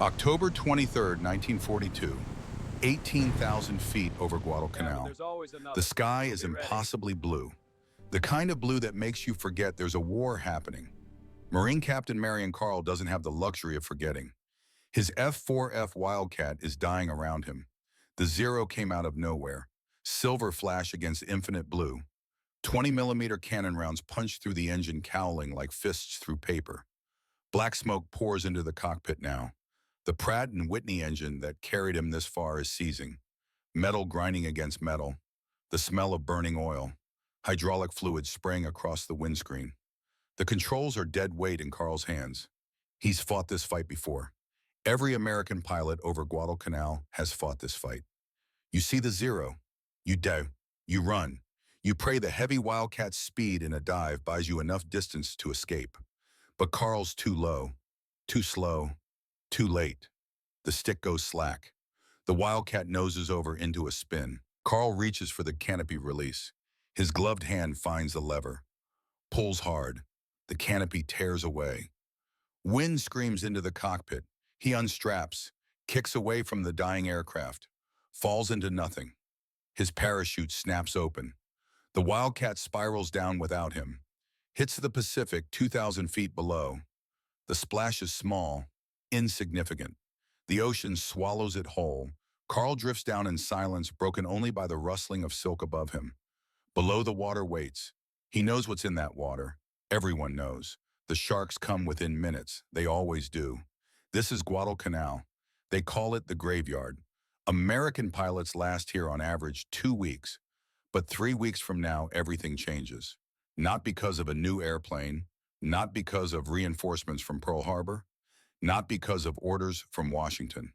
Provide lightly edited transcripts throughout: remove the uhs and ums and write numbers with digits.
October 23rd, 1942, 18,000 feet over Guadalcanal. There's always The another one, sky so is be ready. impossibly blue, the kind of blue that makes you forget there's a war happening. Marine Captain Marion Carl doesn't have the luxury of forgetting. His F-4F Wildcat is dying around him. The Zero came out of nowhere. Silver flash against infinite blue. 20-millimeter cannon rounds punch through the engine, cowling like fists through paper. Black smoke pours into the cockpit now. The Pratt and Whitney engine that carried him this far is seizing. Metal grinding against metal. The smell of burning oil. Hydraulic fluid spraying across the windscreen. The controls are dead weight in Carl's hands. He's fought this fight before. Every American pilot over Guadalcanal has fought this fight. You see the Zero. You do. You run. You pray the heavy Wildcat's speed in a dive buys you enough distance to escape. But Carl's too low, too slow, too late. The stick goes slack. The Wildcat noses over into a spin. Carl reaches for the canopy release. His gloved hand finds the lever. Pulls hard. The canopy tears away. Wind screams into the cockpit. He unstraps, kicks away from the dying aircraft, falls into nothing. His parachute snaps open. The Wildcat spirals down without him. Hits the Pacific 2,000 feet below. The splash is small, insignificant. The ocean swallows it whole. Carl drifts down in silence, broken only by the rustling of silk above him. Below, the water waits. He knows what's in that water. Everyone knows. The sharks come within minutes. They always do. This is Guadalcanal. They call it the graveyard. American pilots last here on average 2 weeks. But 3 weeks from now, everything changes. Not because of a new airplane, not because of reinforcements from Pearl Harbor, not because of orders from Washington.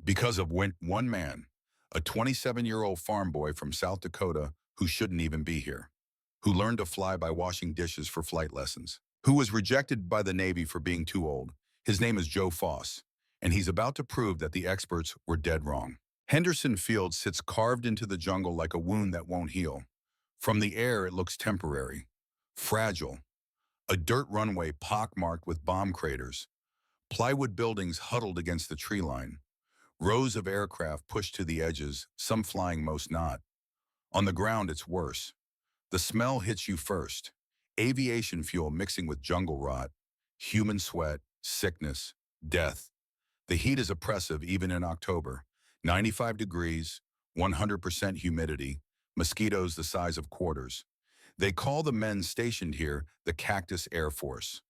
Because of one man, a 27-year-old farm boy from South Dakota who shouldn't even be here, who learned to fly by washing dishes for flight lessons, who was rejected by the Navy for being too old. His name is Joe Foss, and he's about to prove that the experts were dead wrong. Henderson Field sits carved into the jungle like a wound that won't heal. From the air, it looks temporary, fragile. A dirt runway pockmarked with bomb craters. Plywood buildings huddled against the tree line. Rows of aircraft pushed to the edges, some flying, most not. On the ground, it's worse. The smell hits you first. Aviation fuel mixing with jungle rot. Human sweat, sickness, death. The heat is oppressive even in October. 95 degrees, 100% humidity, mosquitoes the size of quarters. They call the men stationed here the Cactus Air Force.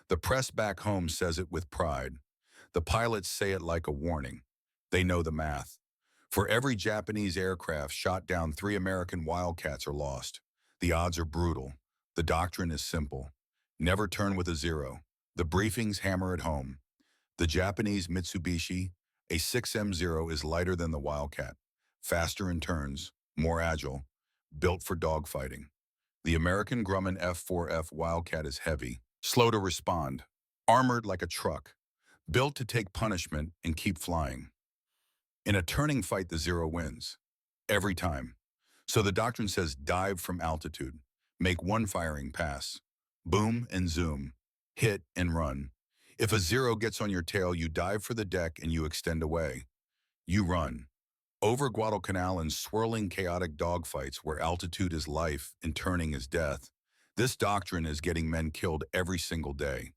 The press back home says it with pride. The pilots say it like a warning. They know the math. For every Japanese aircraft shot down, 3 American Wildcats are lost. The odds are brutal. The doctrine is simple. Never turn with a zero. The briefings hammer it home. The Japanese Mitsubishi, a 6M0, is lighter than the Wildcat, faster in turns, more agile, built for dogfighting. The American Grumman F-4F Wildcat is heavy, slow to respond, armored like a truck, built to take punishment and keep flying. In a turning fight, the Zero wins. Every time. So the doctrine says dive from altitude, make one firing pass, boom and zoom, hit and run. If a Zero gets on your tail, you dive for the deck and you extend away. You run. Over Guadalcanal in swirling, chaotic dogfights where altitude is life and turning is death, this doctrine is getting men killed every single day.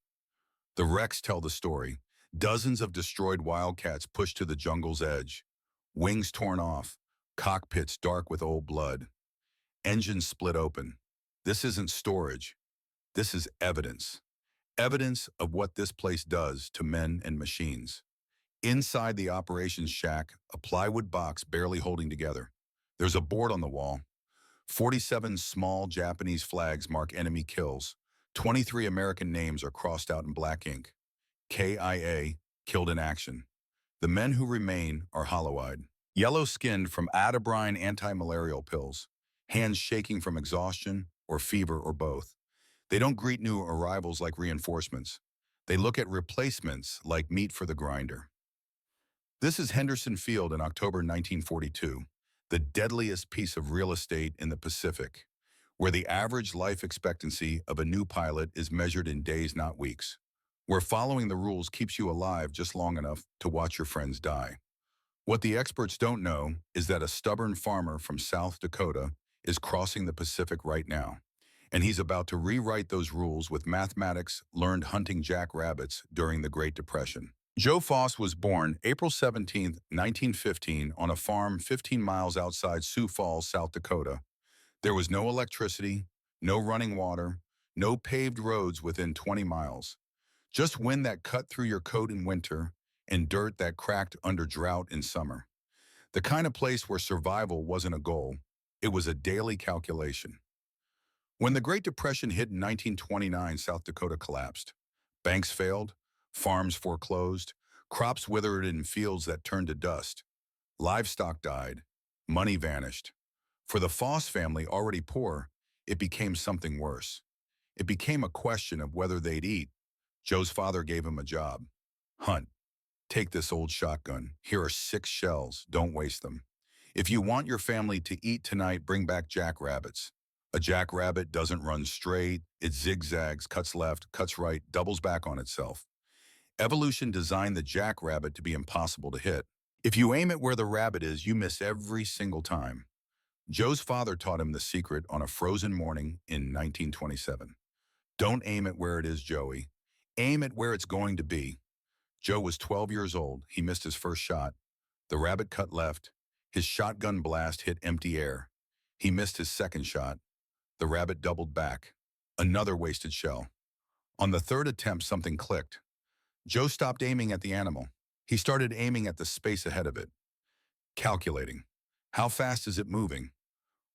The wrecks tell the story. Dozens of destroyed Wildcats pushed to the jungle's edge. Wings torn off. Cockpits dark with old blood. Engines split open. This isn't storage. This is evidence. Evidence of what this place does to men and machines. Inside the operations shack, a plywood box barely holding together. There's a board on the wall. 47 small Japanese flags mark enemy kills. 23 American names are crossed out in black ink. KIA, killed in action. The men who remain are hollow-eyed, yellow-skinned from Adabrine anti-malarial pills, hands shaking from exhaustion or fever or both. They don't greet new arrivals like reinforcements. They look at replacements like meat for the grinder. This is Henderson Field in October 1942, the deadliest piece of real estate in the Pacific, where the average life expectancy of a new pilot is measured in days, not weeks. where following the rules keeps you alive just long enough to watch your friends die. What the experts don't know is that a stubborn farmer from South Dakota is crossing the Pacific right now, and he's about to rewrite those rules with mathematics learned hunting jackrabbits during the Great Depression. Joe Foss was born April 17, 1915, on a farm 15 miles outside Sioux Falls, South Dakota. There was no electricity, no running water, no paved roads within 20 miles. Just wind that cut through your coat in winter and dirt that cracked under drought in summer. The kind of place where survival wasn't a goal, it was a daily calculation. When the Great Depression hit in 1929, South Dakota collapsed. Banks failed, farms foreclosed, crops withered in fields that turned to dust. Livestock died, money vanished. For the Foss family, already poor, it became something worse. It became a question of whether they'd eat. Joe's father gave him a job. Hunt. Take this old shotgun. Here are 6 shells. Don't waste them. If you want your family to eat tonight, bring back jackrabbits. A jackrabbit doesn't run straight. It zigzags, cuts left, cuts right, doubles back on itself. Evolution designed the jackrabbit to be impossible to hit. If you aim it where the rabbit is, you miss every single time. Joe's father taught him the secret on a frozen morning in 1927. Don't aim it where it is, Joey. Aim it where it's going to be. Joe was 12 years old. He missed his first shot. The rabbit cut left. His shotgun blast hit empty air. He missed his second shot. The rabbit doubled back. Another wasted shell. On the third attempt, something clicked. Joe stopped aiming at the animal. He started aiming at the space ahead of it. Calculating. How fast is it moving?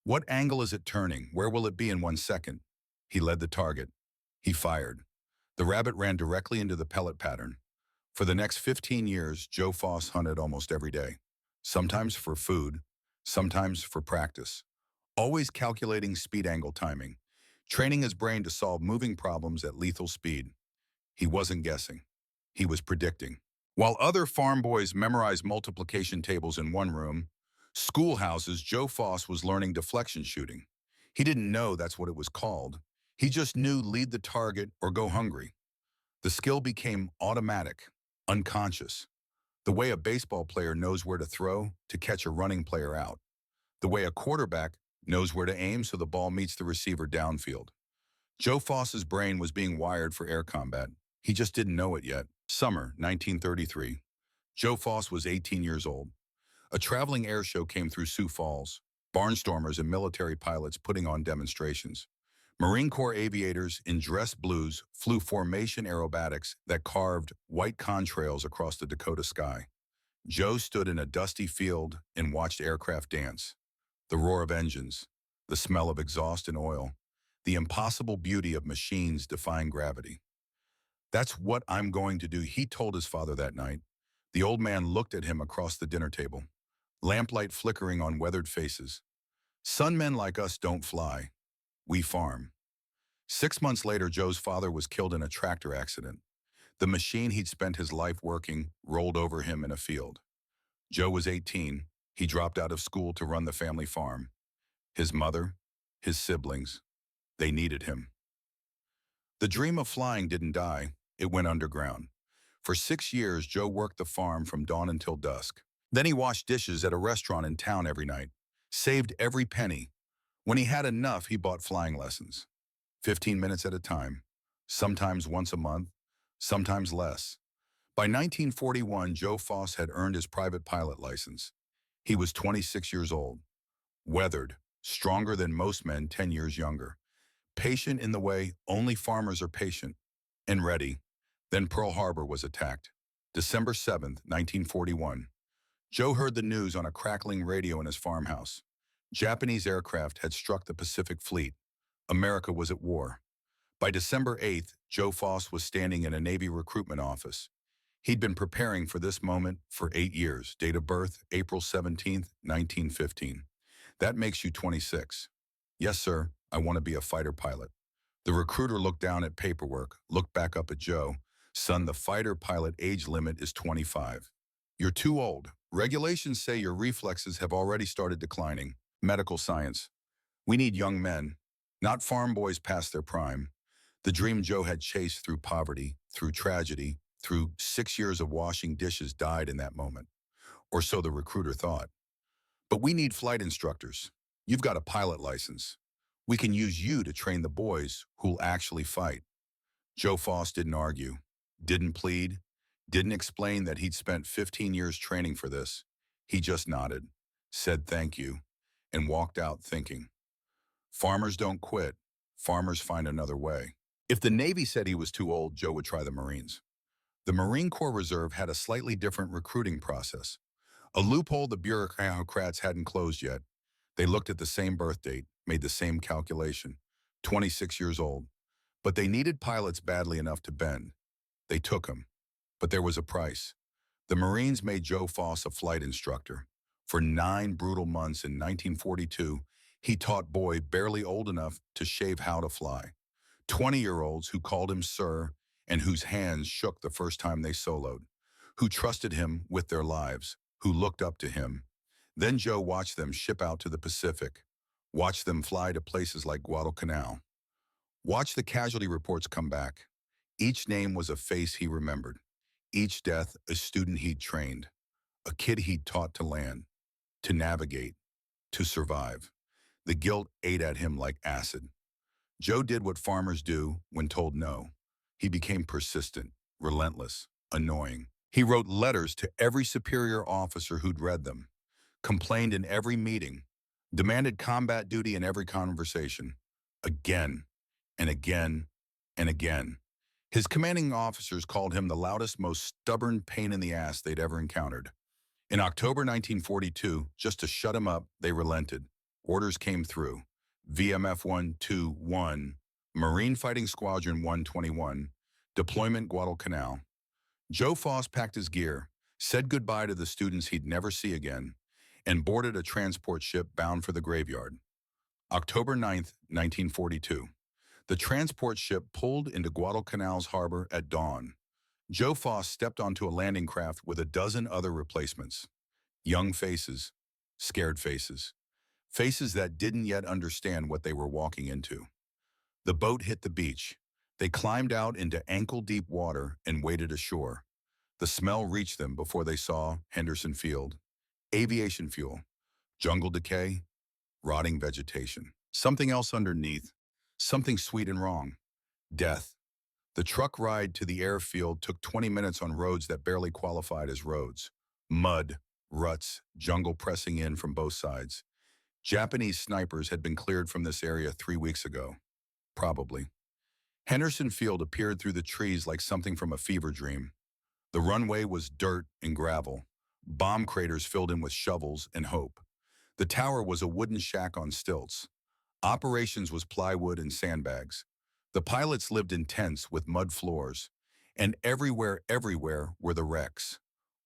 What angle is it turning? Where will it be in 1 second? He led the target. He fired. The rabbit ran directly into the pellet pattern. For the next 15 years, Joe Foss hunted almost every day. Sometimes for food, sometimes for practice. Always calculating speed angle timing, training his brain to solve moving problems at lethal speed. He wasn't guessing. He was predicting. While other farm boys memorized multiplication tables in one room, schoolhouses, Joe Foss was learning deflection shooting. He didn't know that's what it was called. He just knew lead the target or go hungry. The skill became automatic, unconscious. The way a baseball player knows where to throw to catch a running player out. The way a quarterback knows where to aim so the ball meets the receiver downfield. Joe Foss's brain was being wired for air combat. He just didn't know it yet. Summer 1933. Joe Foss was 18 years old. A traveling air show came through Sioux Falls. Barnstormers and military pilots putting on demonstrations. Marine Corps aviators in dress blues flew formation aerobatics that carved white contrails across the Dakota sky. Joe stood in a dusty field and watched aircraft dance. The roar of engines, the smell of exhaust and oil, the impossible beauty of machines defying gravity. That's what I'm going to do, he told his father that night. The old man looked at him across the dinner table, lamplight flickering on weathered faces. Son, men like us don't fly. We farm. 6 months later, Joe's father was killed in a tractor accident. The machine he'd spent his life working rolled over him in a field. Joe was 18. He dropped out of school to run the family farm. His mother, his siblings, they needed him. The dream of flying didn't die. It went underground. For 6 years, Joe worked the farm from dawn until dusk. Then he washed dishes at a restaurant in town every night, saved every penny. When he had enough, he bought flying lessons. 15 minutes at a time, sometimes once a month, sometimes less. By 1941, Joe Foss had earned his private pilot license. He was 26 years old, weathered, stronger than most men 10 years younger, patient in the way only farmers are patient, and ready. Then Pearl Harbor was attacked. December 7th, 1941. Joe heard the news on a crackling radio in his farmhouse. Japanese aircraft had struck the Pacific Fleet. America was at war. By December 8th, Joe Foss was standing in a Navy recruitment office. He'd been preparing for this moment for 8 years. Date of birth, April 17th, 1915. That makes you 26. Yes, sir, I want to be a fighter pilot. The recruiter looked down at paperwork, looked back up at Joe. Son, the fighter pilot age limit is 25. You're too old. Regulations say your reflexes have already started declining. Medical science. We need young men, not farm boys past their prime. The dream Joe had chased through poverty, through tragedy, through 6 years of washing dishes died in that moment. Or so the recruiter thought. But we need flight instructors. You've got a pilot license. We can use you to train the boys who'll actually fight. Joe Foss didn't argue, didn't plead, didn't explain that he'd spent 15 years training for this. He just nodded, said thank you, and walked out thinking, farmers don't quit. Farmers find another way. If the Navy said he was too old, Joe would try the Marines. The Marine Corps Reserve had a slightly different recruiting process, a loophole the bureaucrats hadn't closed yet. They looked at the same birth date, made the same calculation, 26 years old. But they needed pilots badly enough to bend. They took him. But there was a price. The Marines made Joe Foss a flight instructor. For 9 brutal months in 1942, he taught boys barely old enough to shave how to fly. 20-year-olds who called him sir and whose hands shook the first time they soloed, who trusted him with their lives, who looked up to him. Then Joe watched them ship out to the Pacific, watched them fly to places like Guadalcanal. Watch the casualty reports come back. Each name was a face he remembered. Each death, a student he'd trained. A kid he'd taught to land, to navigate, to survive. The guilt ate at him like acid. Joe did what farmers do when told no. He became persistent, relentless, annoying. He wrote letters to every superior officer who'd read them, complained in every meeting, demanded combat duty in every conversation. Again and again and again. His commanding officers called him the loudest, most stubborn pain in the ass they'd ever encountered. In October 1942, just to shut him up, they relented. Orders came through. VMF 121, Marine Fighting Squadron 121, deployment Guadalcanal. Joe Foss packed his gear, said goodbye to the students he'd never see again, and boarded a transport ship bound for the graveyard. October 9th, 1942. The transport ship pulled into Guadalcanal's harbor at dawn. Joe Foss stepped onto a landing craft with a dozen other replacements. Young faces, scared faces. Faces that didn't yet understand what they were walking into. The boat hit the beach. They climbed out into ankle-deep water and waded ashore. The smell reached them before they saw Henderson Field. Aviation fuel, jungle decay, rotting vegetation. Something else underneath, something sweet and wrong. Death. The truck ride to the airfield took 20 minutes on roads that barely qualified as roads. Mud, ruts, jungle pressing in from both sides. Japanese snipers had been cleared from this area 3 weeks ago. Probably. Henderson Field appeared through the trees like something from a fever dream. The runway was dirt and gravel. Bomb craters filled in with shovels and hope. The tower was a wooden shack on stilts. Operations was plywood and sandbags. The pilots lived in tents with mud floors. And everywhere were the wrecks.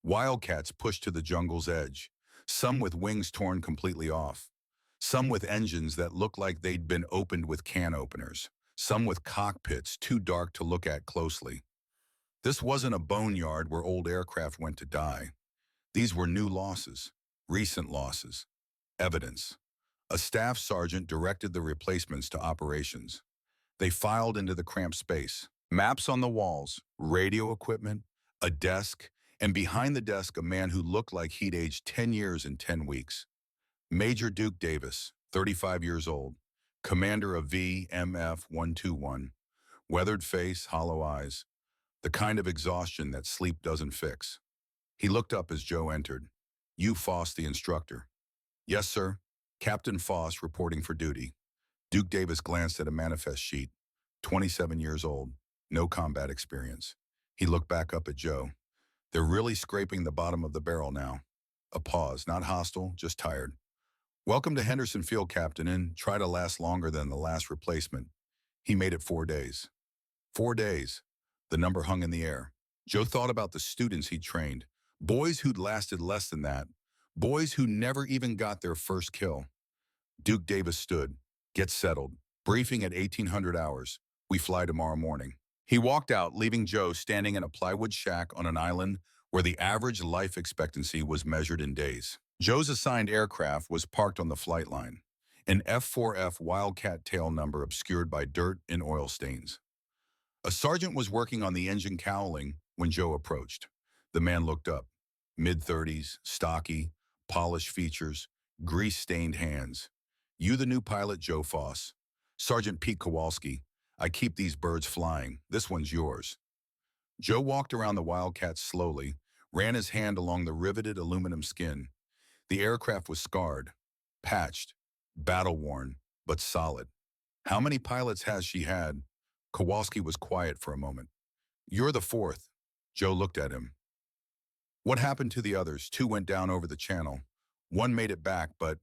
Wildcats pushed to the jungle's edge, some with wings torn completely off. Some with engines that looked like they'd been opened with can openers. Some with cockpits too dark to look at closely. This wasn't a boneyard where old aircraft went to die. These were new losses, recent losses, evidence. A staff sergeant directed the replacements to operations. They filed into the cramped space. Maps on the walls, radio equipment, a desk, and behind the desk a man who looked like he'd aged 10 years in 10 weeks. Major Duke Davis, 35 years old, commander of VMF 121, weathered face, hollow eyes, the kind of exhaustion that sleep doesn't fix. He looked up as Joe entered. "You Foss, the instructor." "Yes, sir." Captain Foss reporting for duty. Duke Davis glanced at a manifest sheet. 27 years old, no combat experience. He looked back up at Joe. "They're really scraping the bottom of the barrel now." A pause, not hostile, just tired. "Welcome to Henderson Field, Captain, and try to last longer than the last replacement." He made it 4 days. 4 days. The number hung in the air. Joe thought about the students he'd trained, boys who'd lasted less than that, boys who never even got their first kill. Duke Davis stood. "Get settled. Briefing at 1800 hours. We fly tomorrow morning." He walked out, leaving Joe standing in a plywood shack on an island where the average life expectancy was measured in days. Joe's assigned aircraft was parked on the flight line, an F-4F Wildcat tail number obscured by dirt and oil stains. A sergeant was working on the engine cowling when Joe approached. The man looked up. Mid-30s, stocky, polished features, grease-stained hands. You the new pilot, Joe Foss. Sergeant Pete Kowalski. I keep these birds flying. This one's yours. Joe walked around the Wildcat slowly, ran his hand along the riveted aluminum skin. The aircraft was scarred, patched, battle-worn, but solid. How many pilots has she had? Kowalski was quiet for a moment. You're the fourth. Joe looked at him. What happened to the others? Two went down over the channel. One made it back, but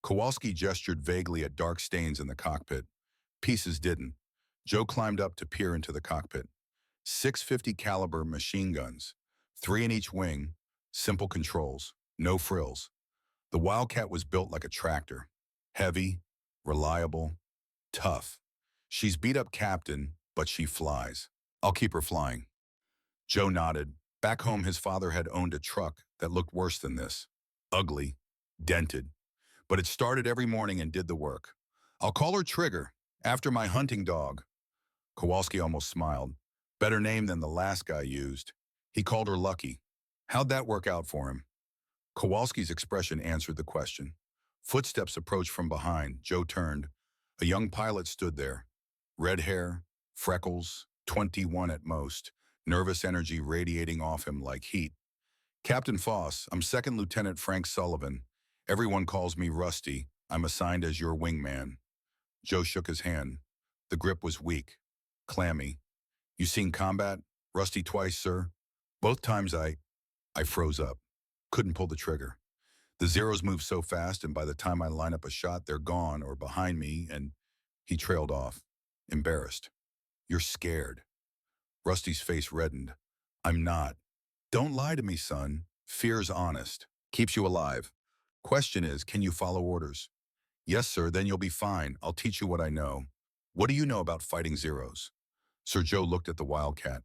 Kowalski gestured vaguely at dark stains in the cockpit. Pieces didn't. Joe climbed up to peer into the cockpit. 650 caliber machine guns, 3 in each wing, simple controls, no frills. The Wildcat was built like a tractor. Heavy, reliable, tough. She's beat up captain, but she flies. I'll keep her flying. Joe nodded. Back home, his father had owned a truck that looked worse than this. Ugly, dented. But it started every morning and did the work. I'll call her Trigger, after my hunting dog. Kowalski almost smiled. Better name than the last guy used. He called her Lucky. How'd that work out for him? Kowalski's expression answered the question. Footsteps approached from behind. Joe turned. A young pilot stood there. Red hair, freckles, 21 at most, nervous energy radiating off him like heat. Captain Foss, I'm Second Lieutenant Frank Sullivan. Everyone calls me Rusty. I'm assigned as your wingman. Joe shook his hand. The grip was weak, clammy. You seen combat? Rusty twice, sir. Both times I froze up. Couldn't pull the trigger. The Zeros move so fast, and by the time I line up a shot, they're gone or behind me, and he trailed off, embarrassed. You're scared. Rusty's face reddened. I'm not. Don't lie to me, son. Fear's honest. Keeps you alive. Question is, can you follow orders? Yes, sir, then you'll be fine. I'll teach you what I know. What do you know about fighting Zeros? Sir Joe looked at the Wildcat,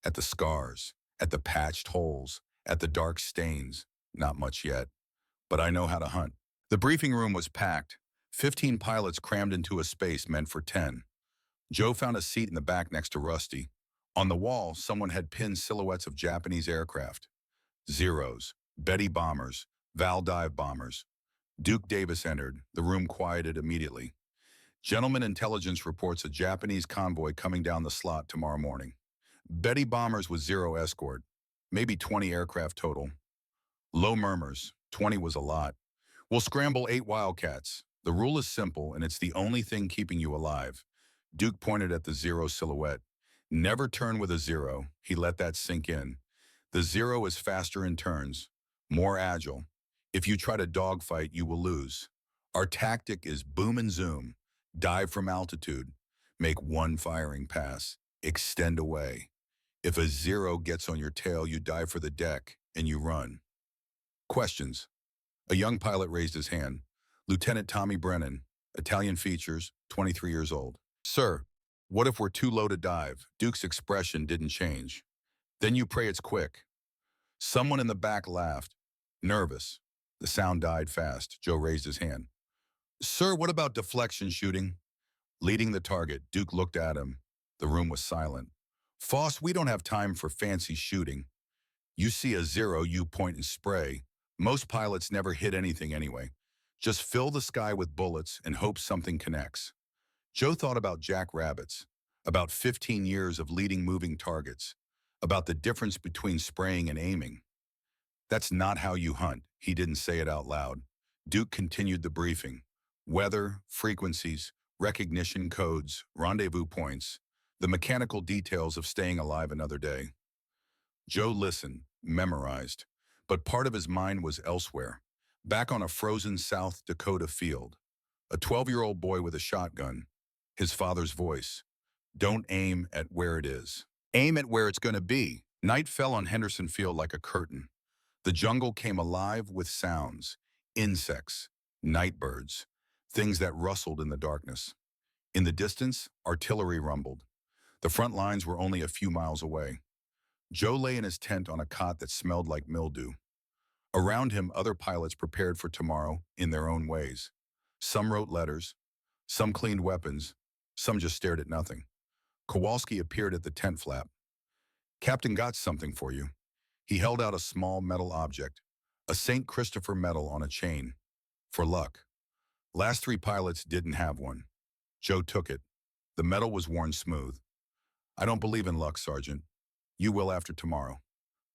at the scars, at the patched holes, at the dark stains. Not much yet. But I know how to hunt. The briefing room was packed. 15 pilots crammed into a space meant for 10. Joe found a seat in the back next to Rusty. On the wall, someone had pinned silhouettes of Japanese aircraft. Zeros, Betty bombers, Valdive bombers. Duke Davis entered. The room quieted immediately. Gentlemen, intelligence reports a Japanese convoy coming down the slot tomorrow morning. Betty bombers with zero escort. Maybe 20 aircraft total. Low murmurs. 20 was a lot. We'll scramble 8 Wildcats. The rule is simple, and it's the only thing keeping you alive. Duke pointed at the Zero silhouette. Never turn with a Zero. He let that sink in. The Zero is faster in turns, more agile. If you try to dogfight, you will lose. Our tactic is boom and zoom. Dive from altitude. Make one firing pass. Extend away. If a Zero gets on your tail, you dive for the deck, and you run. Questions. A young pilot raised his hand. Lieutenant Tommy Brennan, Italian features, 23 years old. Sir, what if we're too low to dive? Duke's expression didn't change. Then you pray it's quick. Someone in the back laughed. Nervous. The sound died fast. Joe raised his hand. Sir, what about deflection shooting? Leading the target, Duke looked at him. The room was silent. Foss, we don't have time for fancy shooting. You see a Zero, you point and spray. Most pilots never hit anything anyway. Just fill the sky with bullets and hope something connects. Joe thought about jackrabbits, about 15 years of leading moving targets, about the difference between spraying and aiming. That's not how you hunt. He didn't say it out loud. Duke continued the briefing. Weather, frequencies, recognition codes, rendezvous points, the mechanical details of staying alive another day. Joe listened, memorized, but part of his mind was elsewhere, back on a frozen South Dakota field. A 12-year-old boy with a shotgun, his father's voice. Don't aim at where it is. Aim at where it's going to be. Night fell on Henderson Field like a curtain. The jungle came alive with sounds, insects, night birds, things that rustled in the darkness. In the distance, artillery rumbled. The front lines were only a few miles away. Joe lay in his tent on a cot that smelled like mildew. Around him, other pilots prepared for tomorrow in their own ways. Some wrote letters, some cleaned weapons, some just stared at nothing. Kowalski appeared at the tent flap. Captain got something for you. He held out a small metal object, a St. Christopher medal on a chain. For luck. Last three pilots didn't have one. Joe took it. The metal was worn smooth. I don't believe in luck, Sergeant. You will after tomorrow.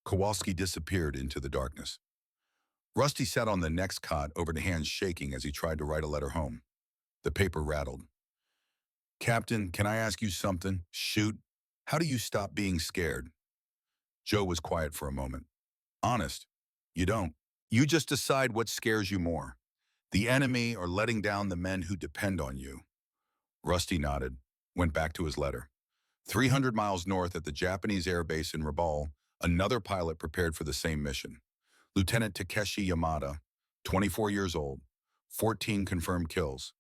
Kowalski disappeared into the darkness. Rusty sat on the next cot over the hands shaking as he tried to write a letter home. The paper rattled. Captain, can I ask you something? Shoot. How do you stop being scared? Joe was quiet for a moment. Honest, you don't. You just decide what scares you more. The enemy or letting down the men who depend on you. Rusty nodded, went back to his letter. 300 miles north at the Japanese air base in Rabaul, another pilot prepared for the same mission. Lieutenant Takeshi Yamada, 24 years old, 14 confirmed kills.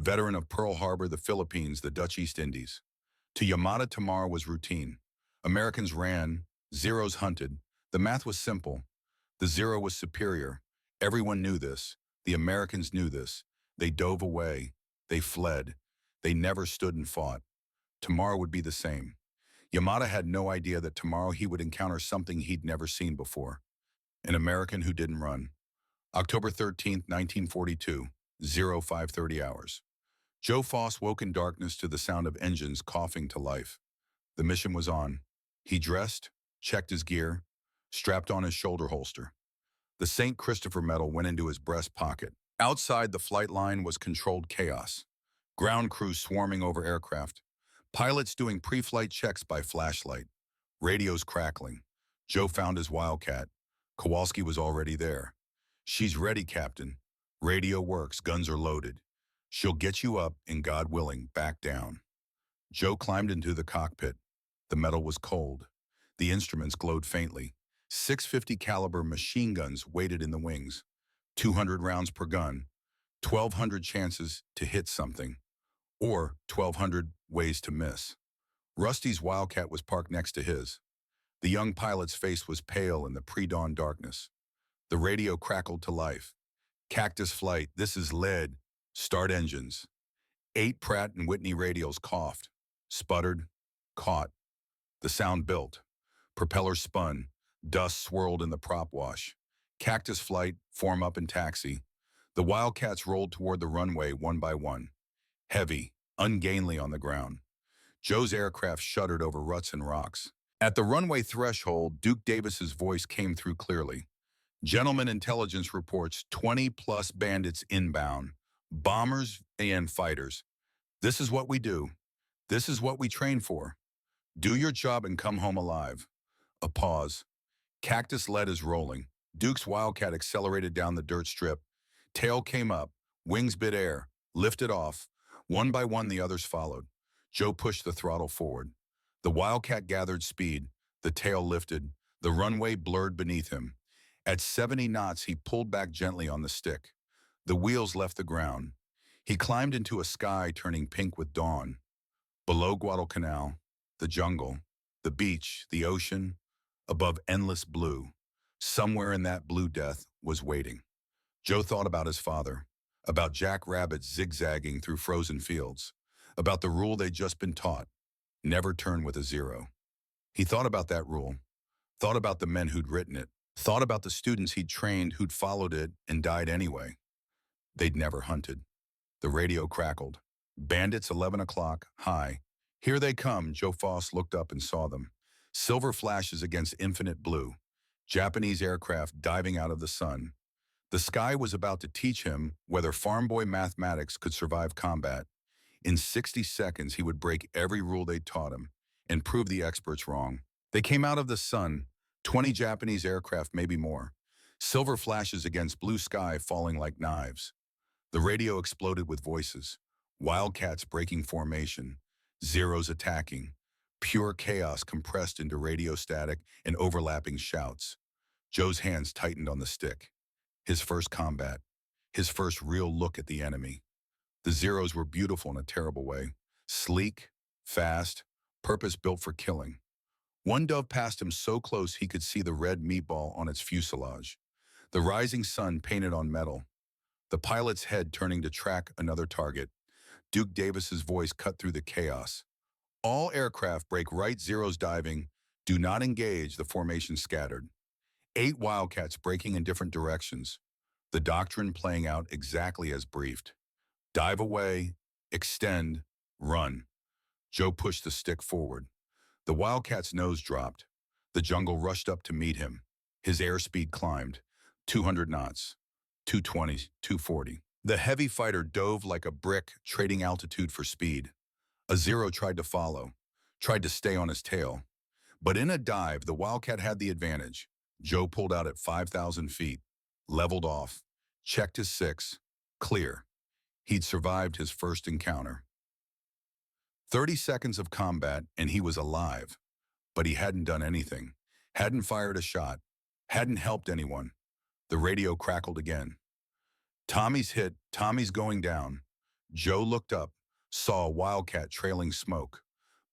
Veteran of Pearl Harbor, the Philippines, the Dutch East Indies. To Yamada, tomorrow was routine. Americans ran, zeros hunted. The math was simple. The zero was superior. Everyone knew this. The Americans knew this. They dove away. They fled. They never stood and fought. Tomorrow would be the same. Yamada had no idea that tomorrow he would encounter something he'd never seen before. An American who didn't run. October 13th, 1942, 0530 hours. Joe Foss woke in darkness to the sound of engines coughing to life. The mission was on. He dressed, checked his gear, strapped on his shoulder holster. The St. Christopher medal went into his breast pocket. Outside the flight line was controlled chaos. Ground crews swarming over aircraft. Pilots doing pre-flight checks by flashlight. Radios crackling. Joe found his Wildcat. Kowalski was already there. She's ready, Captain. Radio works, guns are loaded. She'll get you up and, God willing, back down. Joe climbed into the cockpit. The metal was cold. The instruments glowed faintly. 650 caliber machine guns waited in the wings. 200 rounds per gun. 1,200 chances to hit something. Or 1,200 ways to miss. Rusty's Wildcat was parked next to his. The young pilot's face was pale in the pre-dawn darkness. The radio crackled to life. Cactus flight, this is lead. Start engines. 8 Pratt & Whitney radios coughed, sputtered, caught. The sound built. Propellers spun. Dust swirled in the prop wash. Cactus flight, form up and taxi. The Wildcats rolled toward the runway one by one. Heavy, ungainly on the ground. Joe's aircraft shuddered over ruts and rocks. At the runway threshold, Duke Davis's voice came through clearly. Gentlemen, intelligence reports 20-plus bandits inbound. Bombers and fighters. This is what we do. This is what we train for. Do your job and come home alive. A pause. Cactus lead is rolling. Duke's Wildcat accelerated down the dirt strip. Tail came up. Wings bit air. Lifted off. One by one, the others followed. Joe pushed the throttle forward. The Wildcat gathered speed. The tail lifted. The runway blurred beneath him. At 70 knots, he pulled back gently on the stick. The wheels left the ground. He climbed into a sky turning pink with dawn. Below Guadalcanal, the jungle, the beach, the ocean, above endless blue. Somewhere in that blue death was waiting. Joe thought about his father, about jackrabbits zigzagging through frozen fields, about the rule they'd just been taught, never turn with a zero. He thought about that rule, thought about the men who'd written it, thought about the students he'd trained who'd followed it and died anyway. They'd never hunted. The radio crackled. Bandits 11 o'clock, high. Here they come. Joe Foss looked up and saw them. Silver flashes against infinite blue. Japanese aircraft diving out of the sun. The sky was about to teach him whether farm boy mathematics could survive combat. In 60 seconds, he would break every rule they taught him and prove the experts wrong. They came out of the sun, 20 Japanese aircraft, maybe more. Silver flashes against blue sky falling like knives. The radio exploded with voices. Wildcats breaking formation. Zeros attacking. Pure chaos compressed into radio static and overlapping shouts. Joe's hands tightened on the stick. His first combat. His first real look at the enemy. The Zeros were beautiful in a terrible way. Sleek, fast, purpose-built for killing. One dove passed him so close he could see the red meatball on its fuselage. The rising sun painted on metal. The pilot's head turning to track another target. Duke Davis's voice cut through the chaos. All aircraft break right, zeros diving. Do not engage, the formation scattered. 8 Wildcats breaking in different directions. The doctrine playing out exactly as briefed. Dive away, extend, run. Joe pushed the stick forward. The Wildcat's nose dropped. The jungle rushed up to meet him. His airspeed climbed. 200 knots, 220, 240. The heavy fighter dove like a brick, trading altitude for speed. A zero tried to follow, tried to stay on his tail. But in a dive, the Wildcat had the advantage. Joe pulled out at 5,000 feet, leveled off, checked his six, clear. He'd survived his first encounter. 30 seconds of combat and he was alive. But he hadn't done anything, hadn't fired a shot, hadn't helped anyone. The radio crackled again. Tommy's hit, Tommy's going down. Joe looked up, saw a Wildcat trailing smoke,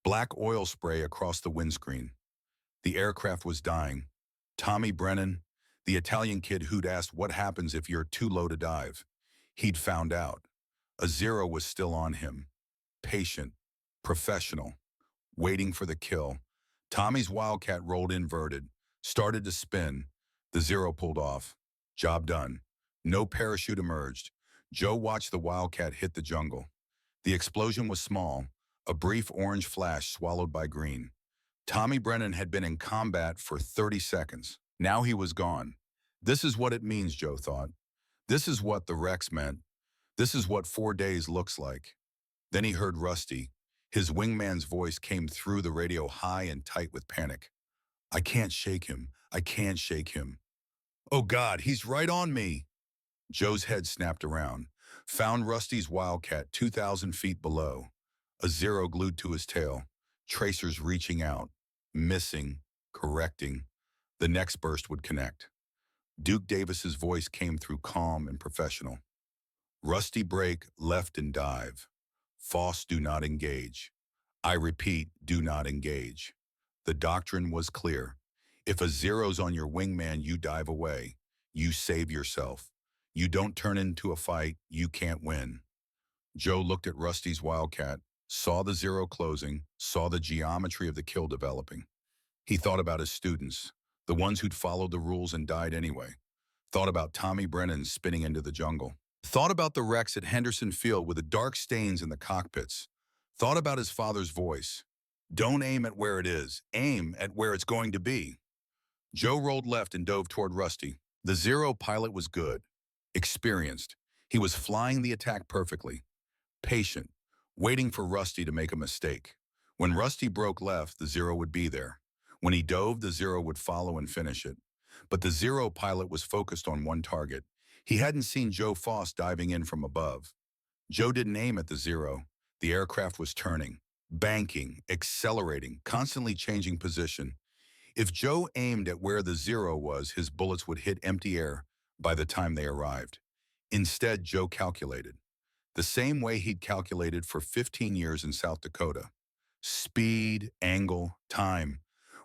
black oil spray across the windscreen. The aircraft was dying. Tommy Brennan, the Italian kid who'd asked what happens if you're too low to dive. He'd found out. A zero was still on him. Patient, professional, waiting for the kill. Tommy's Wildcat rolled inverted, started to spin. The zero pulled off. Job done. No parachute emerged. Joe watched the Wildcat hit the jungle. The explosion was small, a brief orange flash swallowed by green. Tommy Brennan had been in combat for 30 seconds. Now he was gone. This is what it means, Joe thought. This is what the Rex meant. This is what 4 days looks like. Then he heard Rusty. His wingman's voice came through the radio high and tight with panic. I can't shake him. I can't shake him. Oh God, he's right on me. Joe's head snapped around, found Rusty's Wildcat 2,000 feet below. A zero glued to his tail, tracers reaching out, missing, correcting. The next burst would connect. Duke Davis's voice came through calm and professional. Rusty break, left and dive. Foss, do not engage. I repeat, do not engage. The doctrine was clear. If a zero's on your wingman, you dive away. You save yourself. You don't turn into a fight, you can't win. Joe looked at Rusty's Wildcat, saw the zero closing, saw the geometry of the kill developing. He thought about his students, the ones who'd followed the rules and died anyway. Thought about Tommy Brennan spinning into the jungle. Thought about the wrecks at Henderson Field with the dark stains in the cockpits. Thought about his father's voice. Don't aim at where it is, aim at where it's going to be. Joe rolled left and dove toward Rusty. The zero pilot was good, experienced. He was flying the attack perfectly. Patient, waiting for Rusty to make a mistake. When Rusty broke left, the zero would be there. When he dove, the zero would follow and finish it. But the zero pilot was focused on one target. He hadn't seen Joe Foss diving in from above. Joe didn't aim at the zero. The aircraft was turning, banking, accelerating, constantly changing position. If Joe aimed at where the zero was, his bullets would hit empty air by the time they arrived. Instead, Joe calculated, the same way he'd calculated for 15 years in South Dakota. Speed, angle, time.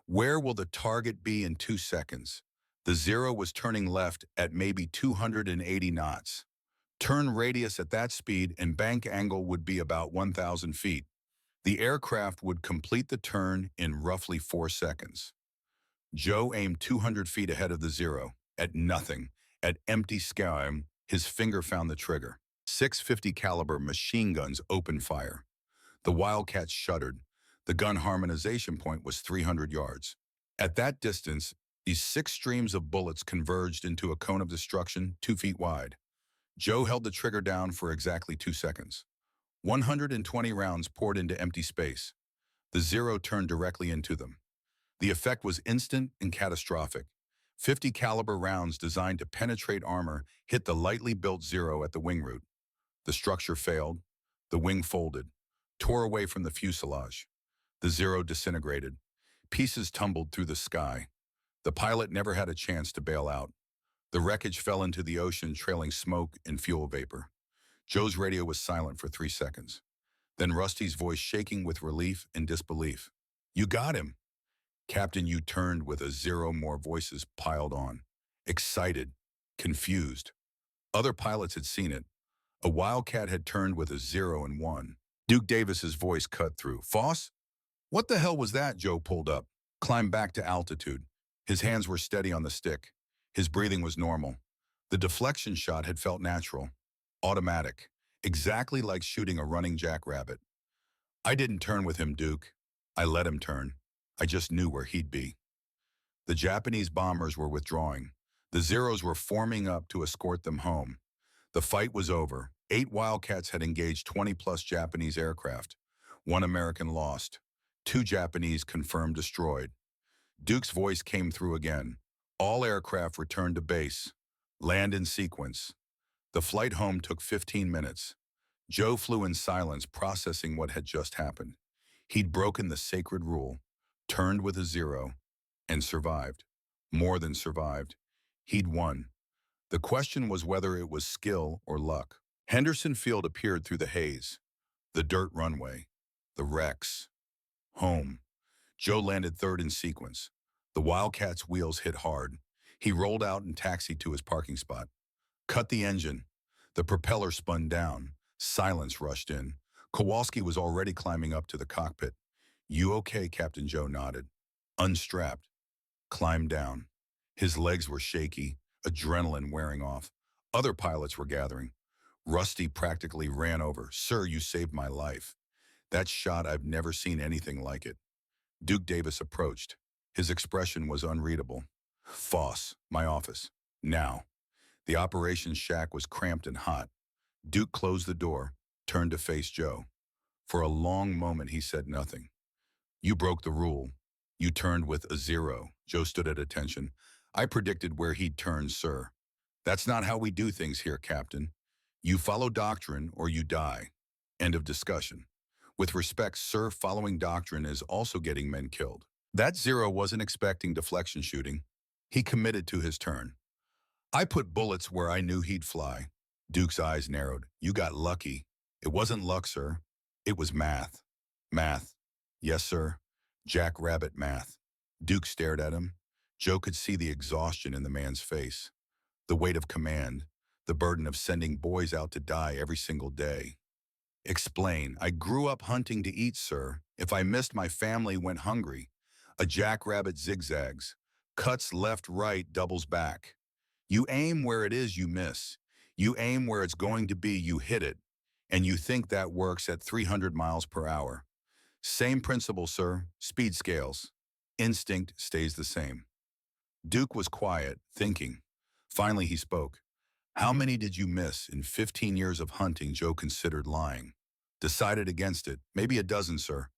Where will the target be in 2 seconds? The zero was turning left at maybe 280 knots. Turn radius at that speed and bank angle would be about 1,000 feet. The aircraft would complete the turn in roughly 4 seconds. Joe aimed 200 feet ahead of the zero, at nothing, at empty sky. His finger found the trigger. 650 caliber machine guns opened fire. The Wildcats shuddered. The gun harmonization point was 300 yards. At that distance, these 6 streams of bullets converged into a cone of destruction 2 feet wide. Joe held the trigger down for exactly 2 seconds. 120 rounds poured into empty space. The zero turned directly into them. The effect was instant and catastrophic. 50 caliber rounds designed to penetrate armor hit the lightly built zero at the wing root. The structure failed. The wing folded, tore away from the fuselage. The zero disintegrated. Pieces tumbled through the sky. The pilot never had a chance to bail out. The wreckage fell into the ocean, trailing smoke and fuel vapor. Joe's radio was silent for 3 seconds. Then Rusty's voice shaking with relief and disbelief. You got him. Captain, you turned with a zero. More voices piled on. Excited, confused. Other pilots had seen it. A Wildcat had turned with a zero and won. Duke Davis's voice cut through. Foss, What the hell was that? Joe pulled up, climbed back to altitude. His hands were steady on the stick. His breathing was normal. The deflection shot had felt natural, automatic, exactly like shooting a running jackrabbit. I didn't turn with him, Duke. I let him turn. I just knew where he'd be. The Japanese bombers were withdrawing. The Zeros were forming up to escort them home. The fight was over. 8 Wildcats had engaged 20-plus Japanese aircraft. 1 American lost. 2 Japanese confirmed destroyed. Duke's voice came through again. All aircraft returned to base. Land in sequence. The flight home took 15 minutes. Joe flew in silence, processing what had just happened. He'd broken the sacred rule, turned with a 0, and survived. More than survived. He'd won. The question was whether it was skill or luck. Henderson Field appeared through the haze. The dirt runway. The wrecks. Home. Joe landed third in sequence. The Wildcat's wheels hit hard. He rolled out and taxied to his parking spot. Cut the engine. The propeller spun down. Silence rushed in. Kowalski was already climbing up to the cockpit. "You okay?" Captain Joe nodded. Unstrapped. Climbed down. His legs were shaky, adrenaline wearing off. Other pilots were gathering. Rusty practically ran over. "Sir, you saved my life." That shot, I've never seen anything like it. Duke Davis approached. His expression was unreadable. "Foss, my office. Now." The operations shack was cramped and hot. Duke closed the door, turned to face Joe. For a long moment, he said nothing. "You broke the rule. You turned with a 0. Joe stood at attention. "I predicted where he'd turn, sir. That's not how we do things here, Captain. You follow doctrine or you die. End of discussion. With respect, sir, following doctrine is also getting men killed." That 0 wasn't expecting deflection shooting. He committed to his turn. "I put bullets where I knew he'd fly." Duke's eyes narrowed. "You got lucky." "It wasn't luck, sir. It was math." "Math?" "Yes, sir. Jackrabbit math." Duke stared at him. Joe could see the exhaustion in the man's face. The weight of command. The burden of sending boys out to die every single day. "Explain." "I grew up hunting to eat, sir. If I missed, my family went hungry. A jackrabbit zigzags. Cuts left, right, doubles back. You aim where it is, you miss. You aim where it's going to be, you hit it. And you think that works at 300 miles per hour. Same principle, sir. Speed scales. Instinct stays the same." Duke was quiet, thinking. Finally, he spoke. "How many did you miss in 15 years of hunting?" Joe considered lying. "Decided against it. Maybe a dozen, sir."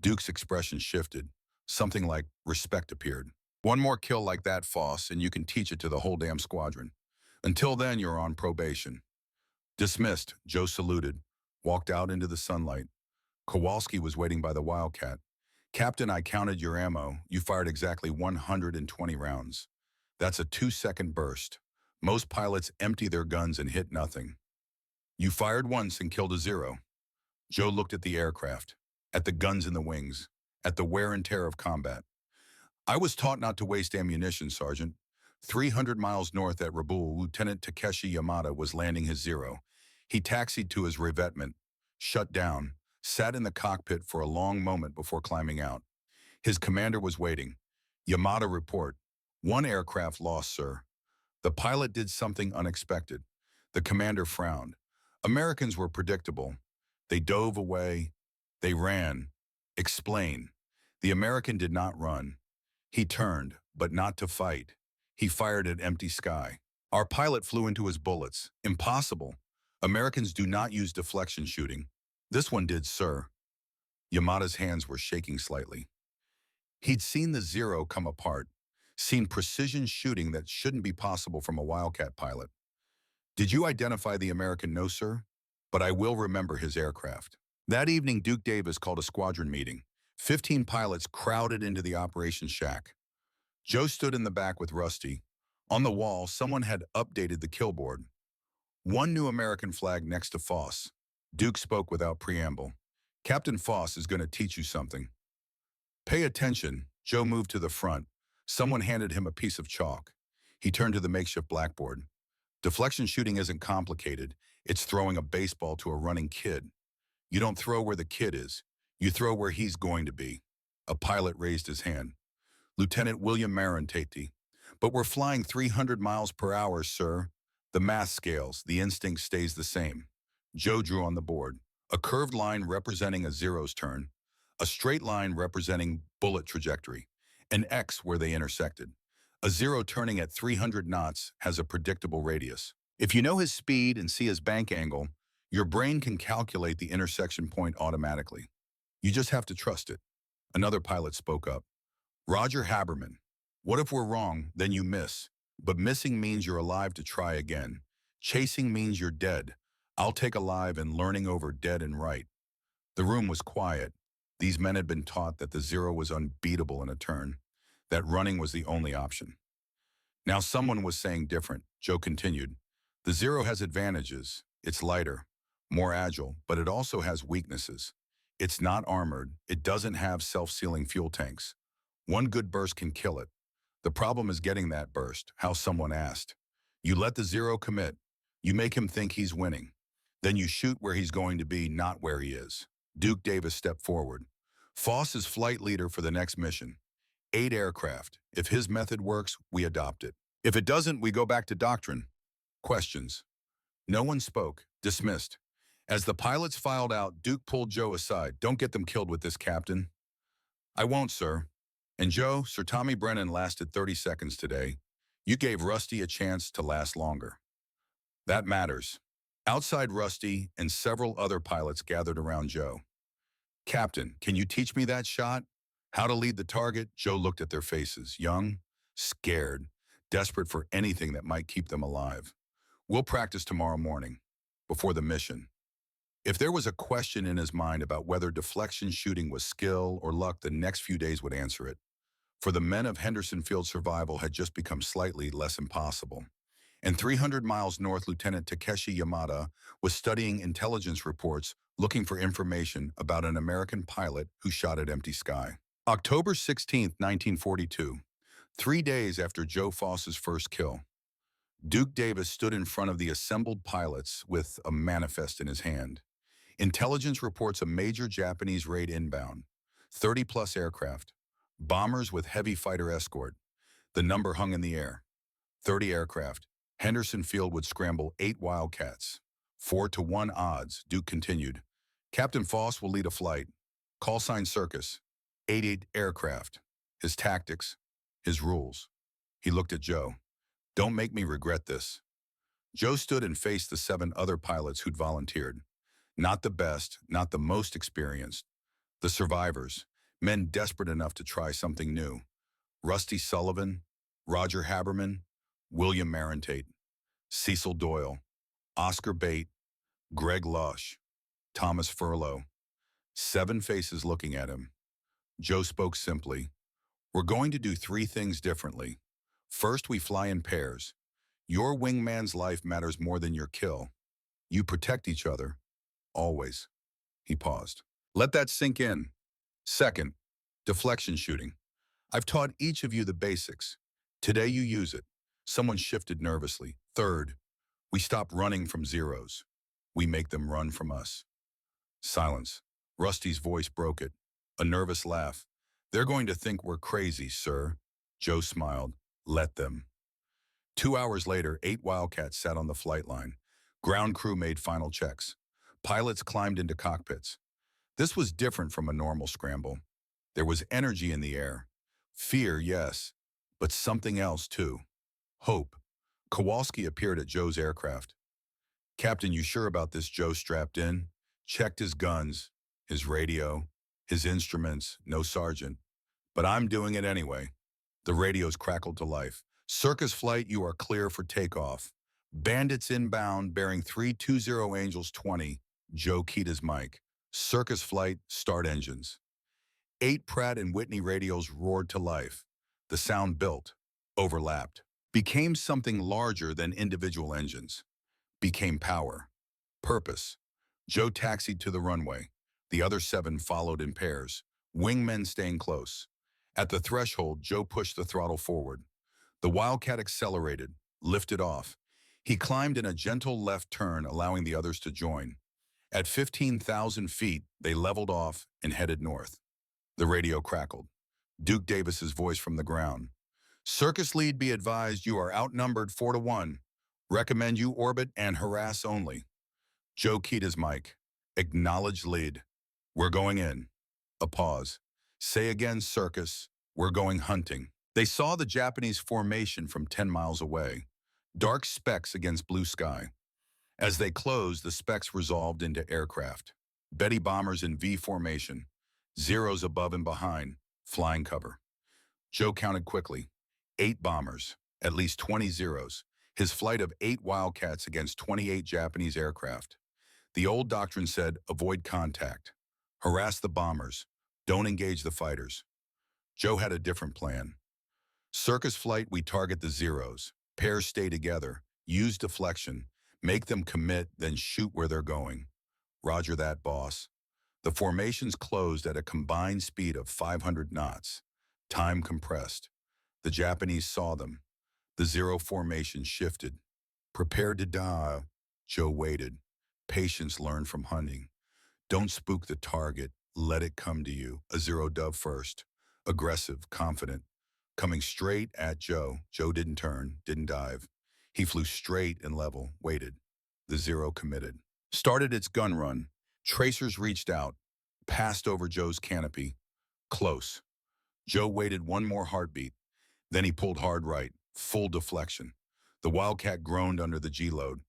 Duke's expression shifted. Something like respect appeared. "One more kill like that, Foss, and you can teach it to the whole damn squadron. Until then, you're on probation." "Dismissed." Joe saluted, walked out into the sunlight. Kowalski was waiting by the Wildcat. "Captain, I counted your ammo. You fired exactly 120 rounds. That's a 2-second burst. Most pilots empty their guns and hit nothing. You fired once and killed a 0. Joe looked at the aircraft, at the guns in the wings, at the wear and tear of combat. "I was taught not to waste ammunition, Sergeant." 300 miles north at Rabaul, Lieutenant Takeshi Yamada was landing his 0. He taxied to his revetment, shut down, sat in the cockpit for a long moment before climbing out. His commander was waiting. "Yamada report. 1 aircraft lost, sir." The pilot did something unexpected. The commander frowned. Americans were predictable. They dove away. They ran. "Explain." The American did not run. He turned, but not to fight. He fired at empty sky. "Our pilot flew into his bullets." "Impossible. Americans do not use deflection shooting." "This one did, sir." Yamada's hands were shaking slightly. He'd seen the 0 come apart, seen precision shooting that shouldn't be possible from a Wildcat pilot. "Did you identify the American?" "No, sir. But I will remember his aircraft." That evening, Duke Davis called a squadron meeting. 15 pilots crowded into the operations shack. Joe stood in the back with Rusty. On the wall, someone had updated the kill board. 1 new American flag next to Foss. Duke spoke without preamble. "Captain Foss is going to teach you something. Pay attention." Joe moved to the front. Someone handed him a piece of chalk. He turned to the makeshift blackboard. "Deflection shooting isn't complicated. It's throwing a baseball to a running kid. You don't throw where the kid is. You throw where he's going to be. A pilot raised his hand. Lieutenant William Marantate. But we're flying 300 miles per hour, sir. The math scales, the instinct stays the same. Joe drew on the board. A curved line representing a zero's turn, a straight line representing bullet trajectory, an X where they intersected. A zero turning at 300 knots has a predictable radius. If you know his speed and see his bank angle, your brain can calculate the intersection point automatically. You just have to trust it. Another pilot spoke up. Roger Haberman. What if we're wrong, then you miss. But missing means you're alive to try again. Chasing means you're dead. I'll take alive and learning over dead and right. The room was quiet. These men had been taught that the zero was unbeatable in a turn, that running was the only option. Now someone was saying different. Joe continued. The zero has advantages. It's lighter, more agile, but it also has weaknesses. It's not armored. It doesn't have self-sealing fuel tanks. One good burst can kill it. The problem is getting that burst, how someone asked. You let the zero commit. You make him think he's winning. Then you shoot where he's going to be, not where he is. Duke Davis stepped forward. Foss is flight leader for the next mission. 8 aircraft. If his method works, we adopt it. If it doesn't, we go back to doctrine. Questions. No one spoke. Dismissed. As the pilots filed out, Duke pulled Joe aside. Don't get them killed with this, Captain. I won't, sir. And Joe, Sir Tommy Brennan lasted 30 seconds today. You gave Rusty a chance to last longer. That matters. Outside Rusty and several other pilots gathered around Joe. Captain, can you teach me that shot? How to lead the target? Joe looked at their faces, young, scared, desperate for anything that might keep them alive. We'll practice tomorrow morning, before the mission. If there was a question in his mind about whether deflection shooting was skill or luck, the next few days would answer it. For the men of Henderson Field, survival had just become slightly less impossible. And 300 miles north, Lieutenant Takeshi Yamada was studying intelligence reports looking for information about an American pilot who shot at empty sky. October 16, 1942, 3 days after Joe Foss's first kill, Duke Davis stood in front of the assembled pilots with a manifest in his hand. Intelligence reports a major Japanese raid inbound, 30-plus aircraft, bombers with heavy fighter escort. The number hung in the air. 30 aircraft. Henderson Field would scramble 8 Wildcats. 4-to-1 odds, Duke continued. Captain Foss will lead a flight. Call sign Circus. 88 aircraft. His tactics, his rules. He looked at Joe. Don't make me regret this. Joe stood and faced the 7 other pilots who'd volunteered. Not the best, not the most experienced. The survivors, men desperate enough to try something new. Rusty Sullivan, Roger Haberman, William Marantate, Cecil Doyle, Oscar Bate, Greg Lush, Thomas Furlow. 7 faces looking at him. Joe spoke simply. We're going to do 3 things differently. First, we fly in pairs. Your wingman's life matters more than your kill. You protect each other. Always. He paused. Let that sink in. Second, deflection shooting. I've taught each of you the basics. Today you use it. Someone shifted nervously. Third, we stop running from zeros. We make them run from us. Silence. Rusty's voice broke it. A nervous laugh. They're going to think we're crazy, sir. Joe smiled. Let them. 2 hours later, 8 Wildcats sat on the flight line. Ground crew made final checks. Pilots climbed into cockpits. This was different from a normal scramble. There was energy in the air. Fear, yes, but something else too. Hope. Kowalski appeared at Joe's aircraft. Captain, you sure about this? Joe strapped in, checked his guns, his radio, his instruments, no sergeant. But I'm doing it anyway. The radios crackled to life. Circus flight, you are clear for takeoff. Bandits inbound bearing 320 Angels 20. Joe keyed his mic. Circus flight, start engines. 8 Pratt and Whitney radios roared to life. The sound built, overlapped, became something larger than individual engines. Became power, purpose. Joe taxied to the runway. The other 7 followed in pairs, wingmen staying close. At the threshold, Joe pushed the throttle forward. The Wildcat accelerated, lifted off. He climbed in a gentle left turn, allowing the others to join. At 15,000 feet, they leveled off and headed north. The radio crackled. Duke Davis's voice from the ground. Circus lead, be advised you are outnumbered 4-1. Recommend you orbit and harass only. Joe keyed his mic. Acknowledge lead. We're going in. A pause. Say again, Circus. We're going hunting. They saw the Japanese formation from 10 miles away. Dark specks against blue sky. As they closed, the specks resolved into aircraft. Betty bombers in V formation. Zeros above and behind. Flying cover. Joe counted quickly. 8 bombers. At least 20 zeros. His flight of 8 Wildcats against 28 Japanese aircraft. The old doctrine said, avoid contact. Harass the bombers. Don't engage the fighters. Joe had a different plan. Circus flight, we target the zeros. Pairs stay together. Use deflection. Make them commit, then shoot where they're going. Roger that, boss. The formations closed at a combined speed of 500 knots. Time compressed. The Japanese saw them. The zero formation shifted. Prepare to die. Joe waited. Patience learned from hunting. Don't spook the target. Let it come to you. A zero dove first. Aggressive, confident. Coming straight at Joe. Joe didn't turn, didn't dive. He flew straight and level, waited. The zero committed. Started its gun run. Tracers reached out. Passed over Joe's canopy. Close. Joe waited one more heartbeat. Then he pulled hard right. Full deflection. The Wildcat groaned under the G-load.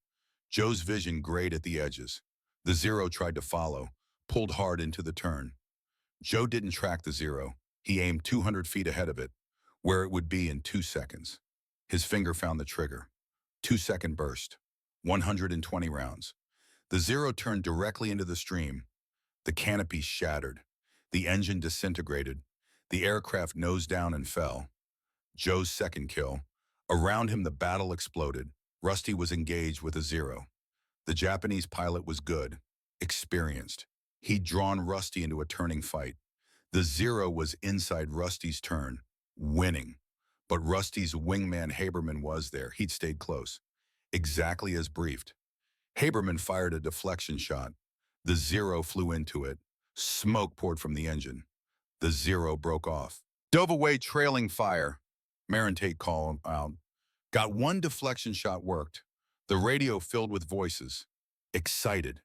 Joe's vision grayed at the edges. The zero tried to follow. Pulled hard into the turn. Joe didn't track the zero. He aimed 200 feet ahead of it, where it would be in 2 seconds. His finger found the trigger. 2-second burst. 120 rounds. The zero turned directly into the stream. The canopy shattered. The engine disintegrated. The aircraft nosed down and fell. Joe's second kill. Around him, the battle exploded. Rusty was engaged with a zero. The Japanese pilot was good, experienced. He'd drawn Rusty into a turning fight. The zero was inside Rusty's turn, winning. But Rusty's wingman Haberman was there. He'd stayed close. Exactly as briefed. Haberman fired a deflection shot. The zero flew into it. Smoke poured from the engine. The zero broke off. Dove away, trailing fire. Marintate called out. Got one deflection shot worked. The radio filled with voices. Excited.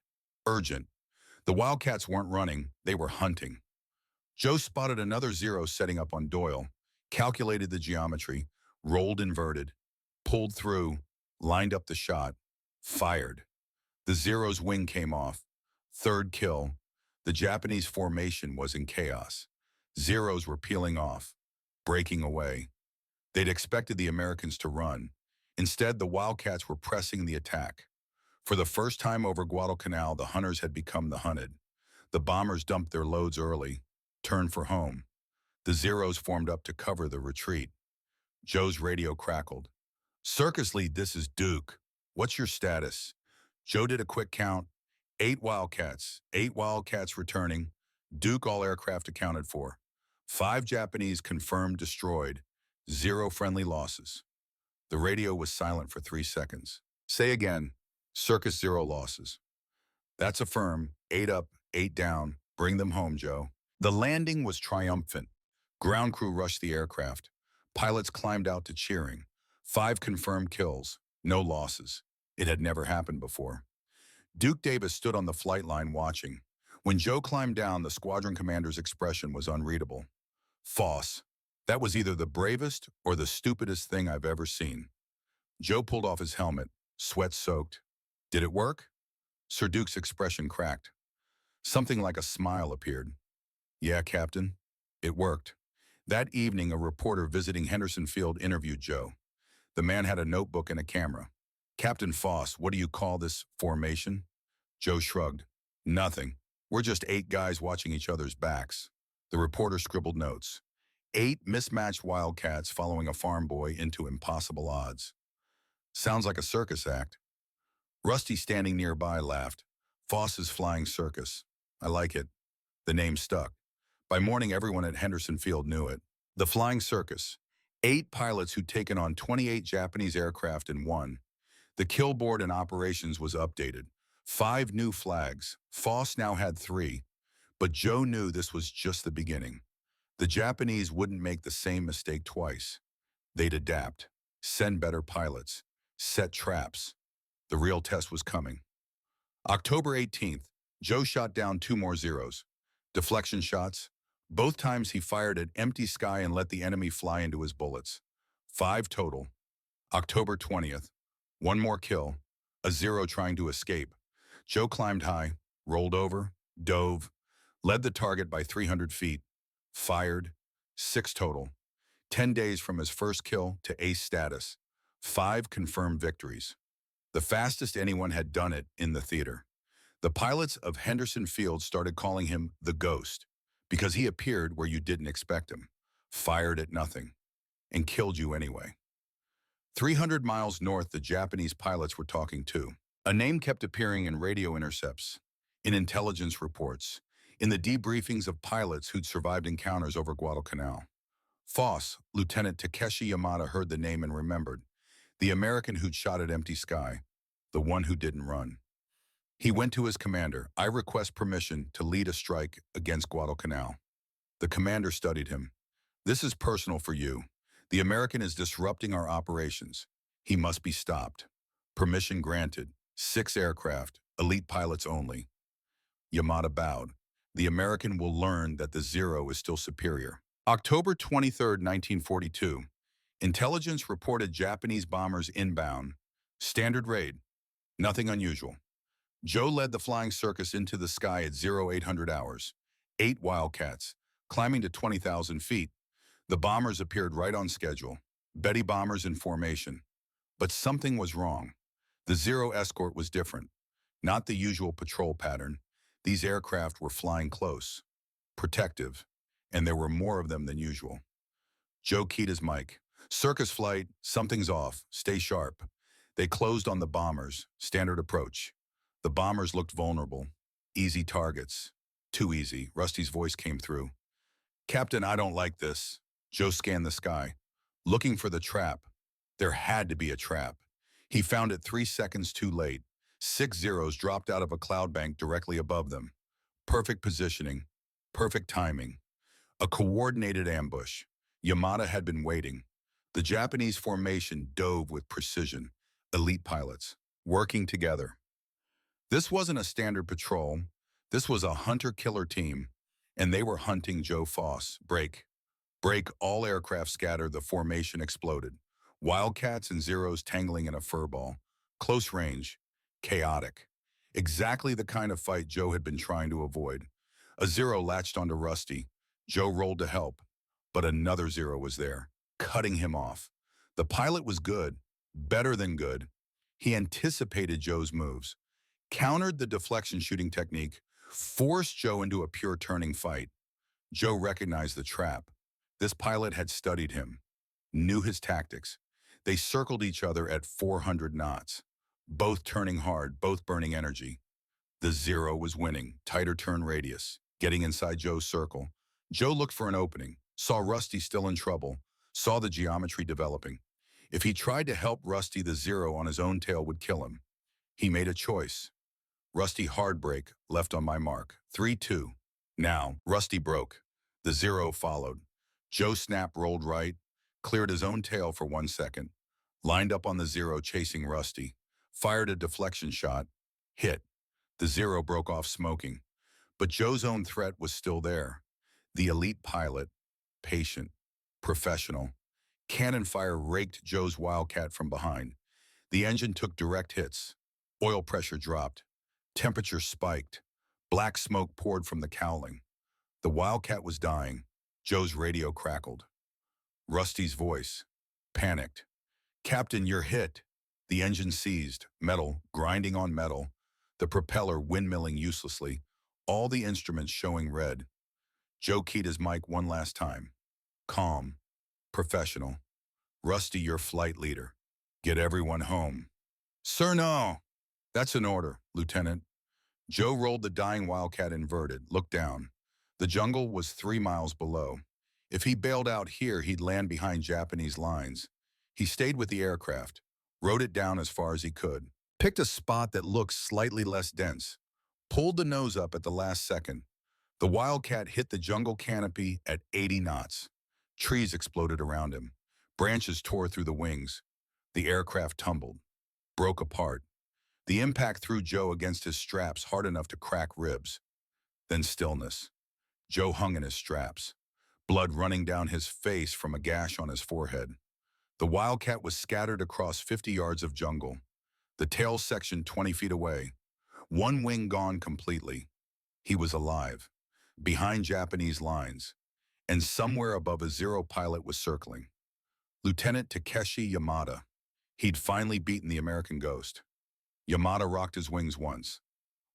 Urgent. The Wildcats weren't running. They were hunting. Joe spotted another zero setting up on Doyle. Calculated the geometry. Rolled inverted. Pulled through. Lined up the shot. Fired. The zero's wing came off. Third kill. The Japanese formation was in chaos. Zeros were peeling off. Breaking away. They'd expected the Americans to run. Instead, the Wildcats were pressing the attack. For the first time over Guadalcanal, the hunters had become the hunted. The bombers dumped their loads early, turned for home. The zeros formed up to cover the retreat. Joe's radio crackled. Circus lead, this is Duke. What's your status? Joe did a quick count. 8 Wildcats. 8 Wildcats returning. Duke all aircraft accounted for. 5 Japanese confirmed destroyed. 0 friendly losses. The radio was silent for 3 seconds. Say again. Circus 0 losses. That's a firm. 8 up, 8 down. Bring them home, Joe. The landing was triumphant. Ground crew rushed the aircraft. Pilots climbed out to cheering. 5 confirmed kills. No losses. It had never happened before. Duke Davis stood on the flight line watching. When Joe climbed down, the squadron commander's expression was unreadable. Foss. That was either the bravest or the stupidest thing I've ever seen. Joe pulled off his helmet, sweat soaked. Did it work? Sir Duke's expression cracked. Something like a smile appeared. Yeah, Captain. It worked. That evening, a reporter visiting Henderson Field interviewed Joe. The man had a notebook and a camera. Captain Foss, what do you call this formation? Joe shrugged. Nothing. We're just 8 guys watching each other's backs. The reporter scribbled notes. 8 mismatched Wildcats following a farm boy into impossible odds. Sounds like a circus act. Rusty, standing nearby, laughed. Foss's Flying Circus. I like it. The name stuck. By morning, everyone at Henderson Field knew it. The Flying Circus. 8 pilots who'd taken on 28 Japanese aircraft and won. The kill board and operations was updated. 5 new flags. Foss now had 3, but Joe knew this was just the beginning. The Japanese wouldn't make the same mistake twice. They'd adapt, send better pilots, set traps. The real test was coming. October 18th, Joe shot down 2 more Zeros. Deflection shots. Both times he fired at empty sky and let the enemy fly into his bullets. 5 total. October 20th, 1 more kill, a Zero trying to escape. Joe climbed high, rolled over, dove, led the target by 300 feet, fired. 6 total. 10 days from his first kill to ace status. 5 confirmed victories. The fastest anyone had done it in the theater. The pilots of Henderson Field started calling him the Ghost because he appeared where you didn't expect him, fired at nothing, and killed you anyway. 300 miles north, the Japanese pilots were talking too. A name kept appearing in radio intercepts, in intelligence reports, in the debriefings of pilots who'd survived encounters over Guadalcanal. Foss, Lieutenant Takeshi Yamada, heard the name and remembered. The American who'd shot at empty sky, the one who didn't run. He went to his commander. I request permission to lead a strike against Guadalcanal. The commander studied him. This is personal for you. The American is disrupting our operations. He must be stopped. Permission granted. 6 aircraft, elite pilots only. Yamada bowed. The American will learn that the Zero is still superior. October 23, 1942. Intelligence reported Japanese bombers inbound. Standard raid. Nothing unusual. Joe led the flying circus into the sky at 0800 hours. 8 Wildcats, climbing to 20,000 feet. The bombers appeared right on schedule. Betty bombers in formation. But something was wrong. The Zero escort was different. Not the usual patrol pattern. These aircraft were flying close, protective, and there were more of them than usual. Joe keyed his mic. Circus flight, something's off. Stay sharp. They closed on the bombers. Standard approach. The bombers looked vulnerable. Easy targets. Too easy. Rusty's voice came through. Captain, I don't like this. Joe scanned the sky, looking for the trap. There had to be a trap. He found it 3 seconds too late. 6 Zeros dropped out of a cloud bank directly above them. Perfect positioning. Perfect timing. A coordinated ambush. Yamada had been waiting. The Japanese formation dove with precision. Elite pilots, working together. This wasn't a standard patrol. This was a hunter-killer team, and they were hunting Joe Foss. Break. Break, all aircraft scattered, the formation exploded. Wildcats and Zeros tangling in a furball. Close range. Chaotic. Exactly the kind of fight Joe had been trying to avoid. A Zero latched onto Rusty. Joe rolled to help, but another Zero was there, cutting him off. The pilot was good, better than good. He anticipated Joe's moves, countered the deflection shooting technique, forced Joe into a pure turning fight. Joe recognized the trap. This pilot had studied him, knew his tactics. They circled each other at 400 knots, both turning hard, both burning energy. The Zero was winning, tighter turn radius, getting inside Joe's circle. Joe looked for an opening, saw Rusty still in trouble, saw the geometry developing. If he tried to help Rusty, the Zero on his own tail would kill him. He made a choice. Rusty hard break, left on my mark. 3-2. Now, Rusty broke. The Zero followed. Joe snap rolled right, cleared his own tail for 1 second, lined up on the Zero chasing Rusty, fired a deflection shot, hit. The Zero broke off smoking. But Joe's own threat was still there. The elite pilot, patient, professional. Cannon fire raked Joe's Wildcat from behind. The engine took direct hits. Oil pressure dropped. Temperature spiked. Black smoke poured from the cowling. The Wildcat was dying. Joe's radio crackled. Rusty's voice. Panicked. Captain, you're hit. The engine seized. Metal, grinding on metal. The propeller windmilling uselessly. All the instruments showing red. Joe keyed his mic one last time. Calm. Professional. Rusty, your flight leader. Get everyone home. Sir, no. That's an order, Lieutenant. Joe rolled the dying Wildcat inverted, looked down. The jungle was 3 miles below. If he bailed out here, he'd land behind Japanese lines. He stayed with the aircraft, rode it down as far as he could. Picked a spot that looked slightly less dense. Pulled the nose up at the last second. The Wildcat hit the jungle canopy at 80 knots. Trees exploded around him. Branches tore through the wings. The aircraft tumbled, broke apart. The impact threw Joe against his straps hard enough to crack ribs. Then stillness. Joe hung in his straps, blood running down his face from a gash on his forehead. The Wildcat was scattered across 50 yards of jungle, the tail section 20 feet away, one wing gone completely. He was alive, behind Japanese lines, and somewhere above a Zero pilot was circling. Lieutenant Takeshi Yamada. He'd finally beaten the American Ghost. Yamada rocked his wings once,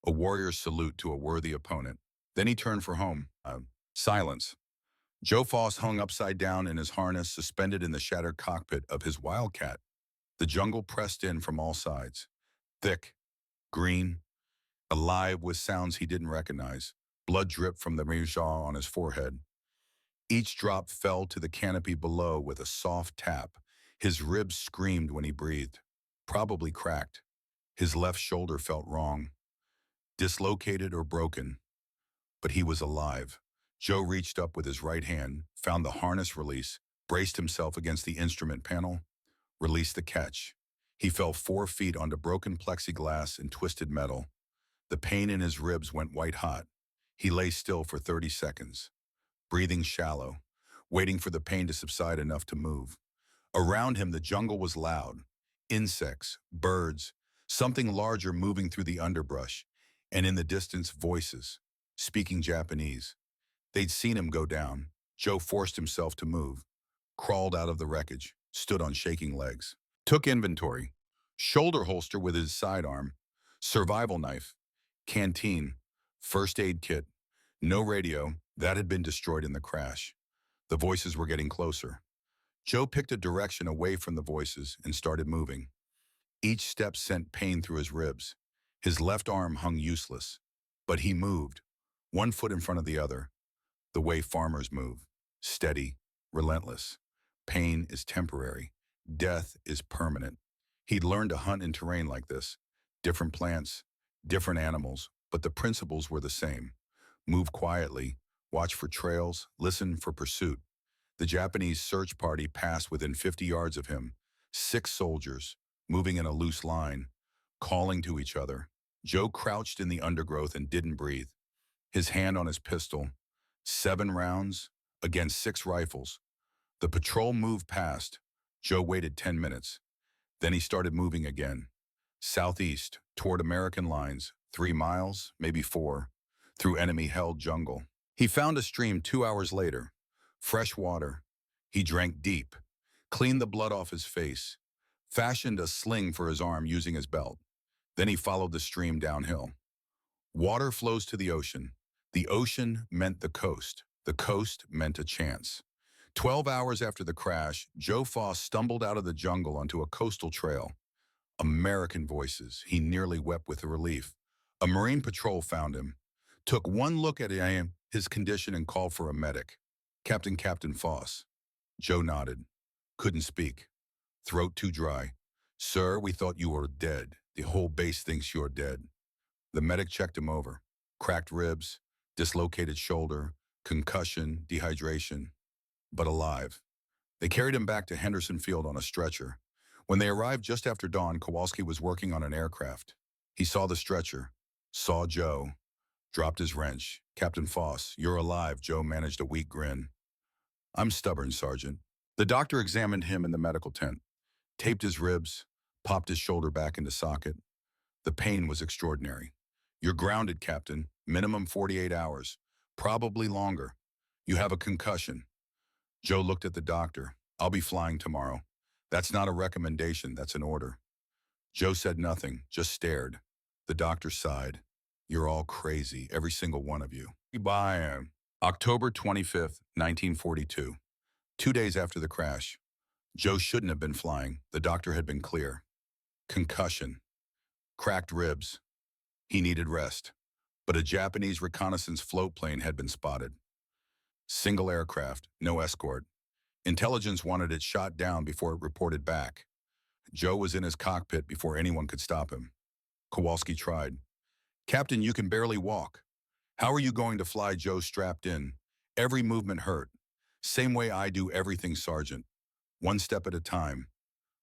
a warrior's salute to a worthy opponent. Then he turned for home. Silence. Joe Foss hung upside down in his harness, suspended in the shattered cockpit of his Wildcat. The jungle pressed in from all sides. Thick, green, alive with sounds he didn't recognize. Blood dripped from the jaw on his forehead. Each drop fell to the canopy below with a soft tap. His ribs screamed when he breathed, probably cracked. His left shoulder felt wrong, dislocated or broken. But he was alive. Joe reached up with his right hand, found the harness release, braced himself against the instrument panel, released the catch. He fell 4 feet onto broken plexiglass and twisted metal. The pain in his ribs went white hot. He lay still for 30 seconds, breathing shallow, waiting for the pain to subside enough to move. Around him, the jungle was loud. Insects, birds, something larger moving through the underbrush, and in the distance, voices, speaking Japanese. They'd seen him go down. Joe forced himself to move, crawled out of the wreckage, stood on shaking legs. Took inventory. Shoulder holster with his sidearm, survival knife, canteen, first aid kit, no radio, that had been destroyed in the crash. The voices were getting closer. Joe picked a direction away from the voices and started moving. Each step sent pain through his ribs. His left arm hung useless, but he moved, one foot in front of the other, the way farmers move, steady, relentless. Pain is temporary. Death is permanent. He'd learned to hunt in terrain like this. Different plants, different animals, but the principles were the same. Move quietly, watch for trails, listen for pursuit. The Japanese search party passed within 50 yards of him. 6 soldiers, moving in a loose line, calling to each other. Joe crouched in the undergrowth and didn't breathe. His hand on his pistol. 7 rounds against 6 rifles. The patrol moved past. Joe waited 10 minutes. Then he started moving again. Southeast, toward American lines, 3 miles, maybe 4, through enemy-held jungle. He found a stream 2 hours later. Fresh water. He drank deep, cleaned the blood off his face, fashioned a sling for his arm using his belt. Then he followed the stream downhill. Water flows to the ocean. The ocean meant the coast. The coast meant a chance. 12 hours after the crash, Joe Foss stumbled out of the jungle onto a coastal trail. American voices. He nearly wept with relief. A Marine patrol found him, took one look at his condition and called for a medic. Captain Foss. Joe nodded. Couldn't speak. Throat too dry. Sir, we thought you were dead. The whole base thinks you're dead. The medic checked him over. Cracked ribs, dislocated shoulder, concussion, dehydration, but alive. They carried him back to Henderson Field on a stretcher. When they arrived just after dawn, Kowalski was working on an aircraft. He saw the stretcher, saw Joe, dropped his wrench. Captain Foss, you're alive. Joe managed a weak grin. I'm stubborn, Sergeant. The doctor examined him in the medical tent, taped his ribs, popped his shoulder back into socket. The pain was extraordinary. You're grounded, Captain. Minimum 48 hours. Probably longer. You have a concussion. Joe looked at the doctor. I'll be flying tomorrow. That's not a recommendation, that's an order. Joe said nothing, just stared. The doctor sighed. You're all crazy, every single one of you. Bye. October 25th, 1942. 2 days after the crash. Joe shouldn't have been flying. The doctor had been clear. Concussion. Cracked ribs. He needed rest. But a Japanese reconnaissance float plane had been spotted. Single aircraft, no escort. Intelligence wanted it shot down before it reported back. Joe was in his cockpit before anyone could stop him. Kowalski tried. Captain, you can barely walk. How are you going to fly? Joe strapped in. Every movement hurt. Same way I do everything, Sergeant. One step at a time.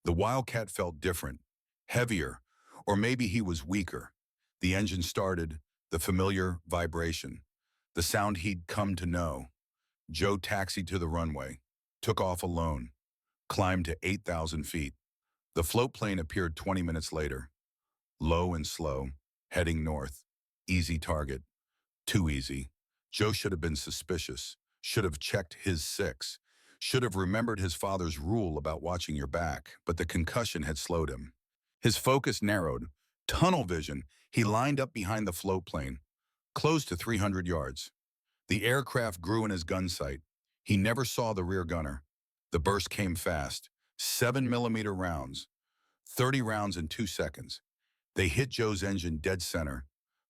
The Wildcat felt different, heavier, or maybe he was weaker. The engine started, the familiar vibration, the sound he'd come to know. Joe taxied to the runway, took off alone, climbed to 8,000 feet. The float plane appeared 20 minutes later, low and slow, heading north. Easy target. Too easy. Joe should have been suspicious, should have checked his six, should have remembered his father's rule about watching your back, but the concussion had slowed him. His focus narrowed. Tunnel vision, he lined up behind the float plane, close to 300 yards. The aircraft grew in his gun sight. He never saw the rear gunner. The burst came fast. 7 mm rounds. 30 rounds in 2 seconds. They hit Joe's engine dead center.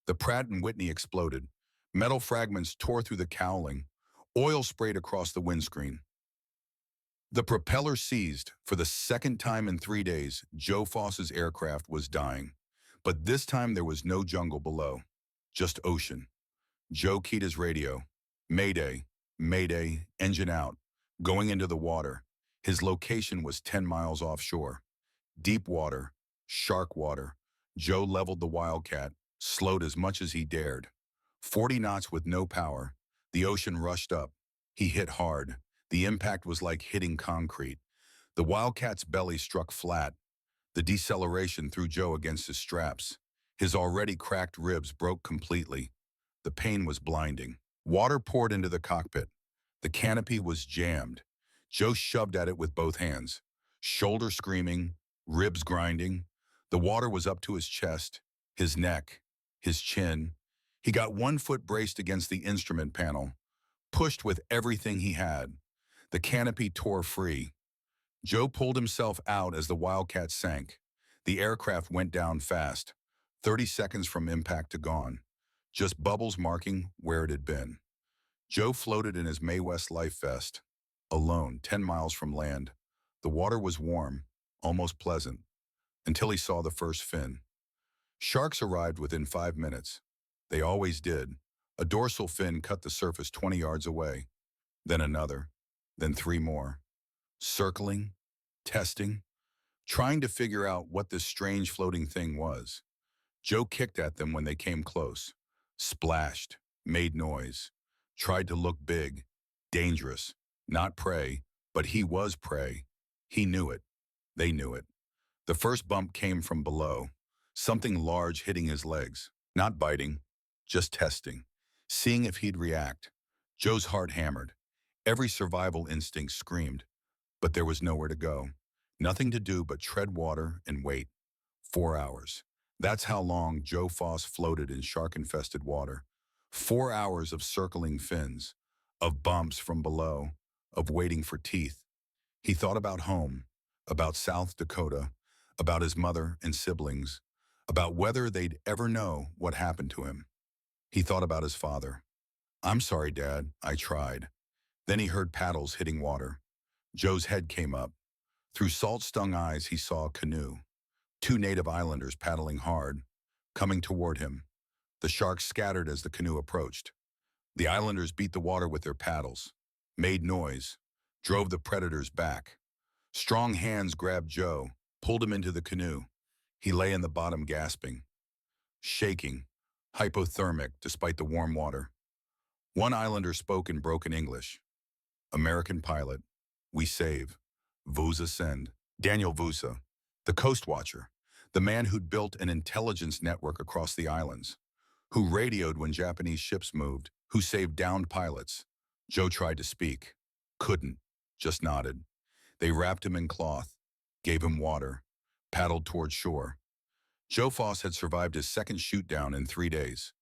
The Pratt& Whitney exploded. Metal fragments tore through the cowling. Oil sprayed across the windscreen. The propeller seized. For the second time in 3 days, Joe Foss's aircraft was dying. But this time there was no jungle below, just ocean. Joe keyed his radio. Mayday, mayday, engine out, going into the water. His location was 10 miles offshore. Deep water, shark water. Joe leveled the Wildcat, slowed as much as he dared. 40 knots with no power. The ocean rushed up. He hit hard. The impact was like hitting concrete. The Wildcat's belly struck flat. The deceleration threw Joe against his straps. His already cracked ribs broke completely. The pain was blinding. Water poured into the cockpit. The canopy was jammed. Joe shoved at it with both hands. Shoulder screaming, ribs grinding. The water was up to his chest, his neck, his chin. He got 1 foot braced against the instrument panel, pushed with everything he had. The canopy tore free. Joe pulled himself out as the Wildcat sank. The aircraft went down fast, 30 seconds from impact to gone, just bubbles marking where it had been. Joe floated in his Mae West life vest, alone, 10 miles from land. The water was warm, almost pleasant, until he saw the first fin. Sharks arrived within 5 minutes. They always did. A dorsal fin cut the surface 20 yards away, then another, then 3 more. Circling, testing, trying to figure out what this strange floating thing was. Joe kicked at them when they came close, splashed, made noise, tried to look big, dangerous, not prey, but he was prey. He knew it. They knew it. The first bump came from below, something large hitting his legs, not biting, just testing, seeing if he'd react. Joe's heart hammered. Every survival instinct screamed, but there was nowhere to go. Nothing to do but tread water and wait. 4 hours. That's how long Joe Foss floated in shark-infested water. 4 hours of circling fins, of bumps from below, of waiting for teeth. He thought about home, about South Dakota, about his mother and siblings, about whether they'd ever know what happened to him. He thought about his father. "I'm sorry, Dad, I tried." Then he heard paddles hitting water. Joe's head came up. Through salt-stung eyes, he saw a canoe. 2 native islanders paddling hard, coming toward him. The sharks scattered as the canoe approached. The islanders beat the water with their paddles, made noise, drove the predators back. Strong hands grabbed Joe, pulled him into the canoe. He lay in the bottom gasping, shaking, hypothermic despite the warm water. One islander spoke in broken English. "American pilot. We save. Vusa send." Daniel Vusa, the coast watcher, the man who'd built an intelligence network across the islands, who radioed when Japanese ships moved, who saved downed pilots. Joe tried to speak. Couldn't. Just nodded. They wrapped him in cloth, gave him water, paddled toward shore. Joe Foss had survived his second shoot-down in 3 days,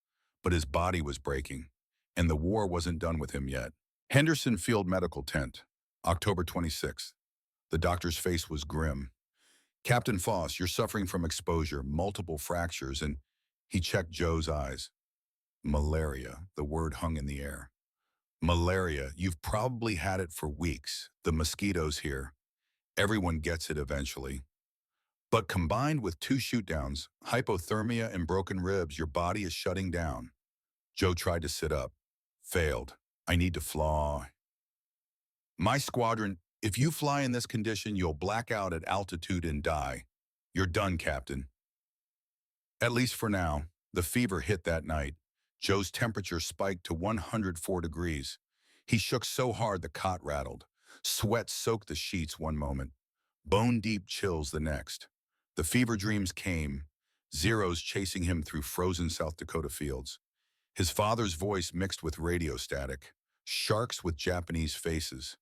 but his body was breaking, and the war wasn't done with him yet. Henderson Field Medical Tent, October 26th. The doctor's face was grim. "Captain Foss, you're suffering from exposure, multiple fractures," and he checked Joe's eyes. "Malaria," the word hung in the air. "Malaria, you've probably had it for weeks. The mosquitoes here. Everyone gets it eventually." But combined with two shootdowns, hypothermia and broken ribs, your body is shutting down. Joe tried to sit up. Failed. I need to fly. My squadron, if you fly in this condition, you'll black out at altitude and die. You're done, Captain. At least for now. The fever hit that night. Joe's temperature spiked to 104 degrees. He shook so hard the cot rattled. Sweat soaked the sheets one moment. Bone-deep chills the next. The fever dreams came, zeros chasing him through frozen South Dakota fields. His father's voice mixed with radio static. Sharks with Japanese faces.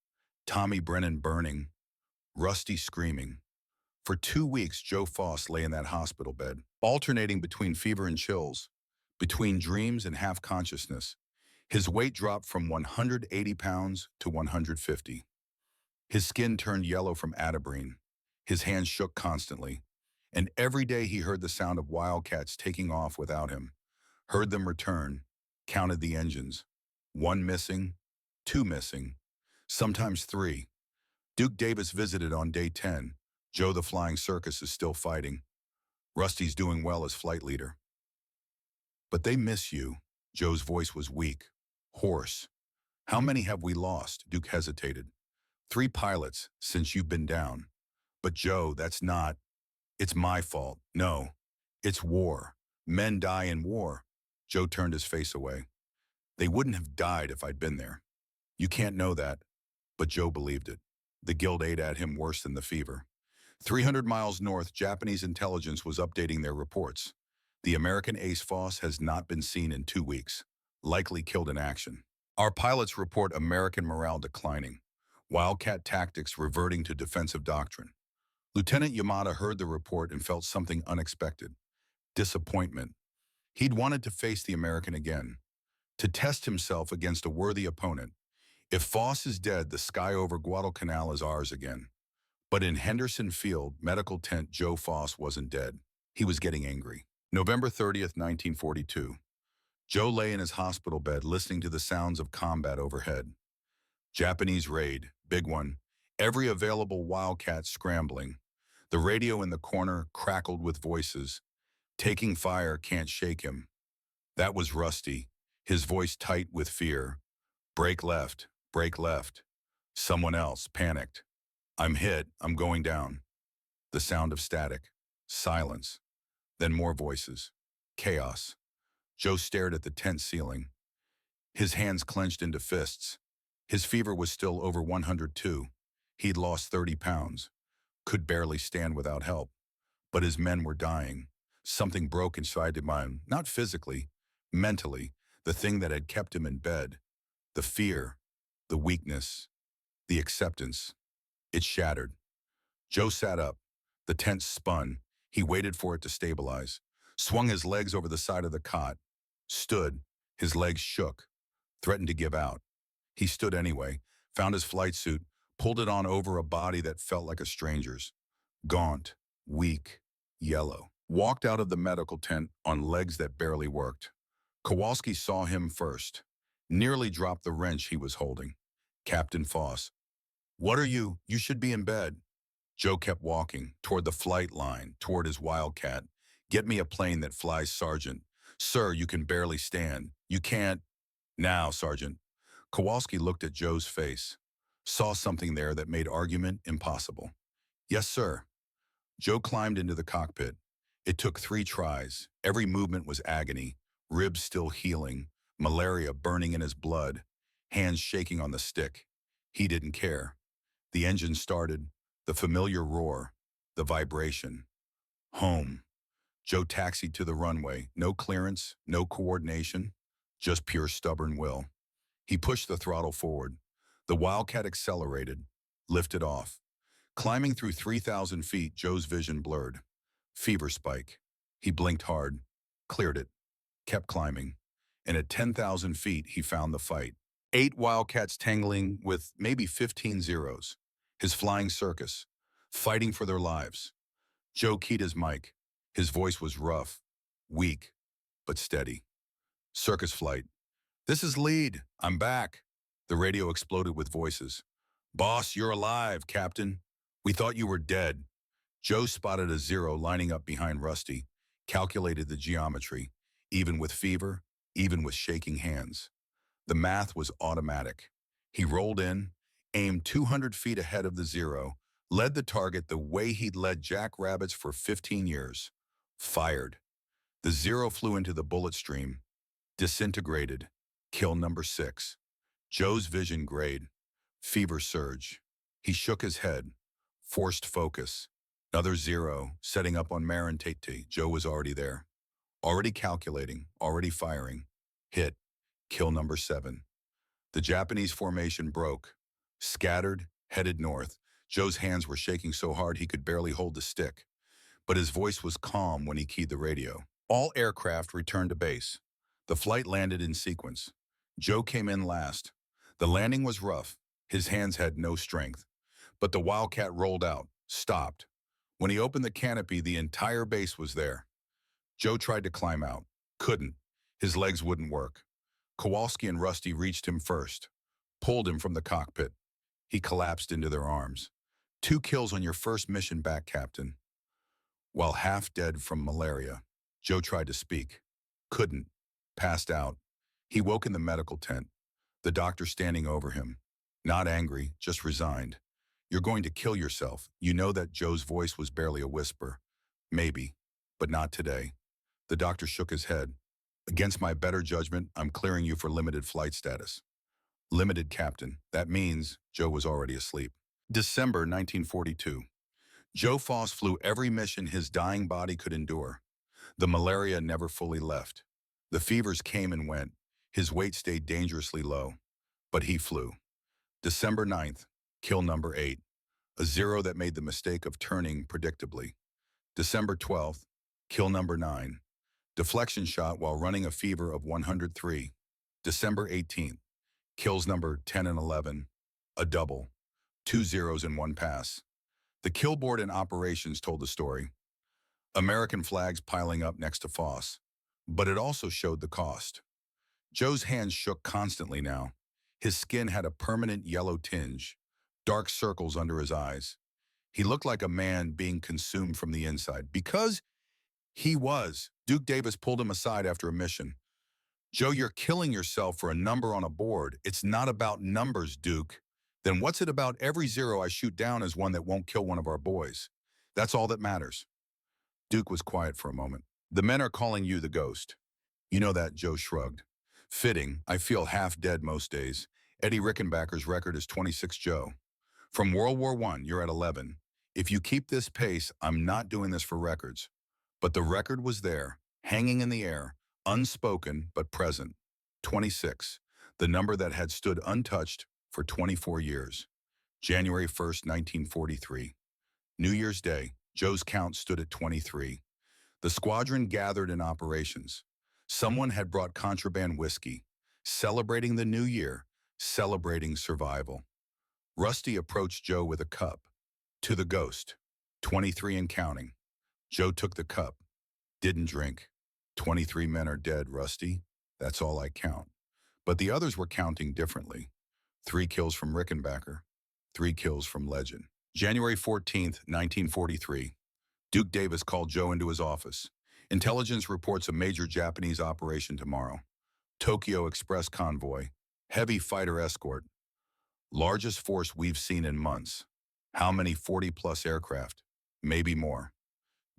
Tommy Brennan burning. Rusty screaming. For 2 weeks, Joe Foss lay in that hospital bed, alternating between fever and chills, between dreams and half-consciousness. His weight dropped from 180 pounds to 150. His skin turned yellow from atabrine. His hands shook constantly. And every day he heard the sound of wildcats taking off without him. Heard them return, counted the engines. One missing, two missing, sometimes three. Duke Davis visited on day 10. Joe the Flying Circus is still fighting. Rusty's doing well as flight leader. But they miss you. Joe's voice was weak, hoarse. How many have we lost? Duke hesitated. 3 pilots since you've been down. But Joe, it's my fault. No, it's war. Men die in war. Joe turned his face away. They wouldn't have died if I'd been there. You can't know that. But Joe believed it. The guilt ate at him worse than the fever. 300 miles north, Japanese intelligence was updating their reports. The American ace Foss has not been seen in 2 weeks, likely killed in action. Our pilots report American morale declining, wildcat tactics reverting to defensive doctrine. Lieutenant Yamada heard the report and felt something unexpected. Disappointment. He'd wanted to face the American again, to test himself against a worthy opponent. If Foss is dead, the sky over Guadalcanal is ours again. But in Henderson Field, medical tent, Joe Foss wasn't dead. He was getting angry. November 30th, 1942. Joe lay in his hospital bed listening to the sounds of combat overhead. Japanese raid, big one. Every available wildcat scrambling. The radio in the corner crackled with voices. Taking fire, can't shake him. That was Rusty, his voice tight with fear. Break left, break left. Someone else, panicked. I'm hit, I'm going down. The sound of static. Silence. Then more voices. Chaos. Joe stared at the tent ceiling. His hands clenched into fists. His fever was still over 102. He'd lost 30 pounds. Could barely stand without help. But his men were dying. Something broke inside him, not physically, mentally, the thing that had kept him in bed. The fear, the weakness, the acceptance. It shattered. Joe sat up. The tent spun. He waited for it to stabilize. Swung his legs over the side of the cot. Stood. His legs shook. Threatened to give out. He stood anyway. Found his flight suit. Pulled it on over a body that felt like a stranger's. Gaunt. Weak. Yellow. Walked out of the medical tent on legs that barely worked. Kowalski saw him first. Nearly dropped the wrench he was holding. Captain Foss. What are you? You should be in bed. Joe kept walking, toward the flight line, toward his wildcat. Get me a plane that flies, Sergeant. Sir, you can barely stand. You can't. Now, Sergeant. Kowalski looked at Joe's face. Saw something there that made argument impossible. Yes, sir. Joe climbed into the cockpit. It took 3 tries. Every movement was agony. Ribs still healing. Malaria burning in his blood. Hands shaking on the stick. He didn't care. The engine started. The familiar roar. The vibration. Home. Joe taxied to the runway. No clearance, no coordination. Just pure stubborn will. He pushed the throttle forward. The Wildcat accelerated. Lifted off. Climbing through 3,000 feet, Joe's vision blurred. Fever spike. He blinked hard. Cleared it. Kept climbing. And at 10,000 feet, he found the fight. 8 Wildcats tangling with maybe 15 Zeros. His flying circus. Fighting for their lives. Joe keyed his mic. His voice was rough. Weak. But steady. Circus flight. This is lead. I'm back. The radio exploded with voices. Boss, you're alive, Captain. We thought you were dead. Joe spotted a zero lining up behind Rusty, calculated the geometry, even with fever, even with shaking hands. The math was automatic. He rolled in, aimed 200 feet ahead of the zero, led the target the way he'd led jackrabbits for 15 years. Fired. The zero flew into the bullet stream, disintegrated. Kill number 6. Joe's vision grayed. Fever surge. He shook his head. Forced focus. Another zero, setting up on Marin Tate. Joe was already there. Already calculating, already firing. Hit. Kill number 7. The Japanese formation broke. Scattered, headed north. Joe's hands were shaking so hard he could barely hold the stick. But his voice was calm when he keyed the radio. All aircraft returned to base. The flight landed in sequence. Joe came in last. The landing was rough. His hands had no strength. But the Wildcat rolled out, stopped. When he opened the canopy, the entire base was there. Joe tried to climb out. Couldn't. His legs wouldn't work. Kowalski and Rusty reached him first, pulled him from the cockpit. He collapsed into their arms. 2 kills on your first mission back, Captain. While half dead from malaria, Joe tried to speak. Couldn't. Passed out. He woke in the medical tent, the doctor standing over him. Not angry, just resigned. You're going to kill yourself. You know that. Joe's voice was barely a whisper. Maybe, but not today. The doctor shook his head. Against my better judgment, I'm clearing you for limited flight status. Limited, Captain. That means Joe was already asleep. December 1942. Joe Foss flew every mission his dying body could endure. The malaria never fully left. The fevers came and went. His weight stayed dangerously low. But he flew. December 9th, kill number 8. A zero that made the mistake of turning predictably. December 12th, kill number 9. Deflection shot while running a fever of 103. December 18th, kills number 10 and 11. A double. 2 zeros in one pass. The kill board in operations told the story. American flags piling up next to Foss. But it also showed the cost. Joe's hands shook constantly now. His skin had a permanent yellow tinge, dark circles under his eyes. He looked like a man being consumed from the inside. Because he was. Duke Davis pulled him aside after a mission. Joe, you're killing yourself for a number on a board. It's not about numbers, Duke. Then what's it about? Every zero I shoot down is one that won't kill one of our boys. That's all that matters. Duke was quiet for a moment. The men are calling you the ghost. You know that, Joe shrugged. Fitting, I feel half dead most days. Eddie Rickenbacker's record is 26, Joe. From World War I, you're at 11. If you keep this pace, I'm not doing this for records. But the record was there, hanging in the air, unspoken but present. 26, the number that had stood untouched for 24 years. January 1st, 1943. New Year's Day, Joe's count stood at 23. The squadron gathered in operations. Someone had brought contraband whiskey, celebrating the new year, celebrating survival. Rusty approached Joe with a cup. To the ghost. 23 and counting. Joe took the cup. Didn't drink. 23 men are dead, Rusty. That's all I count. But the others were counting differently. 3 kills from Rickenbacker. 3 kills from Legend. January 14th, 1943. Duke Davis called Joe into his office. Intelligence reports a major Japanese operation tomorrow. Tokyo Express convoy. Heavy fighter escort. Largest force we've seen in months. How many? 40-plus aircraft. Maybe more.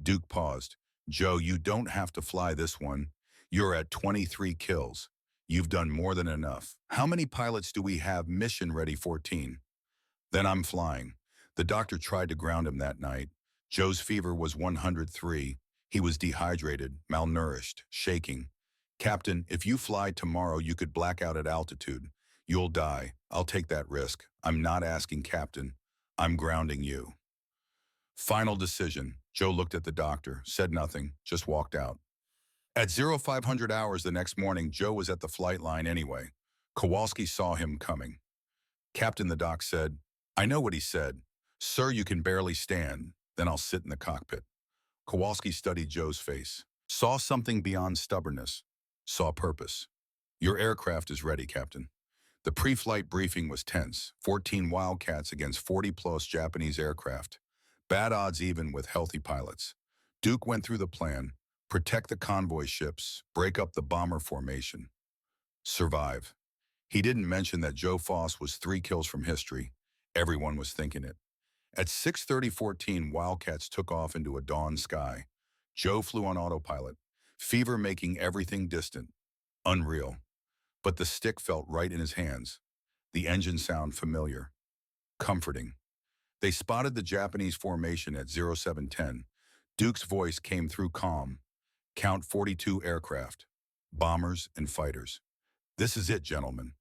Duke paused. Joe, you don't have to fly this one. You're at 23 kills. You've done more than enough. How many pilots do we have? Mission ready, 14. Then I'm flying. The doctor tried to ground him that night. Joe's fever was 103. He was dehydrated, malnourished, shaking. Captain, if you fly tomorrow, you could black out at altitude. You'll die. I'll take that risk. I'm not asking, Captain. I'm grounding you. Final decision. Joe looked at the doctor, said nothing, just walked out. At 0500 hours the next morning, Joe was at the flight line anyway. Kowalski saw him coming. Captain, the doc said. I know what he said. Sir, you can barely stand. Then I'll sit in the cockpit. Kowalski studied Joe's face. Saw something beyond stubbornness. Saw purpose. Your aircraft is ready, Captain. The pre-flight briefing was tense. 14 Wildcats against 40-plus Japanese aircraft. Bad odds even with healthy pilots. Duke went through the plan: protect the convoy ships, break up the bomber formation, survive. He didn't mention that Joe Foss was 3 kills from history. Everyone was thinking it. At 6:30:14, Wildcats took off into a dawn sky. Joe flew on autopilot, fever making everything distant, unreal. But the stick felt right in his hands. The engine sound familiar, comforting. They spotted the Japanese formation at 0710. Duke's voice came through calm. Count 42 aircraft, bombers and fighters. This is it, gentlemen.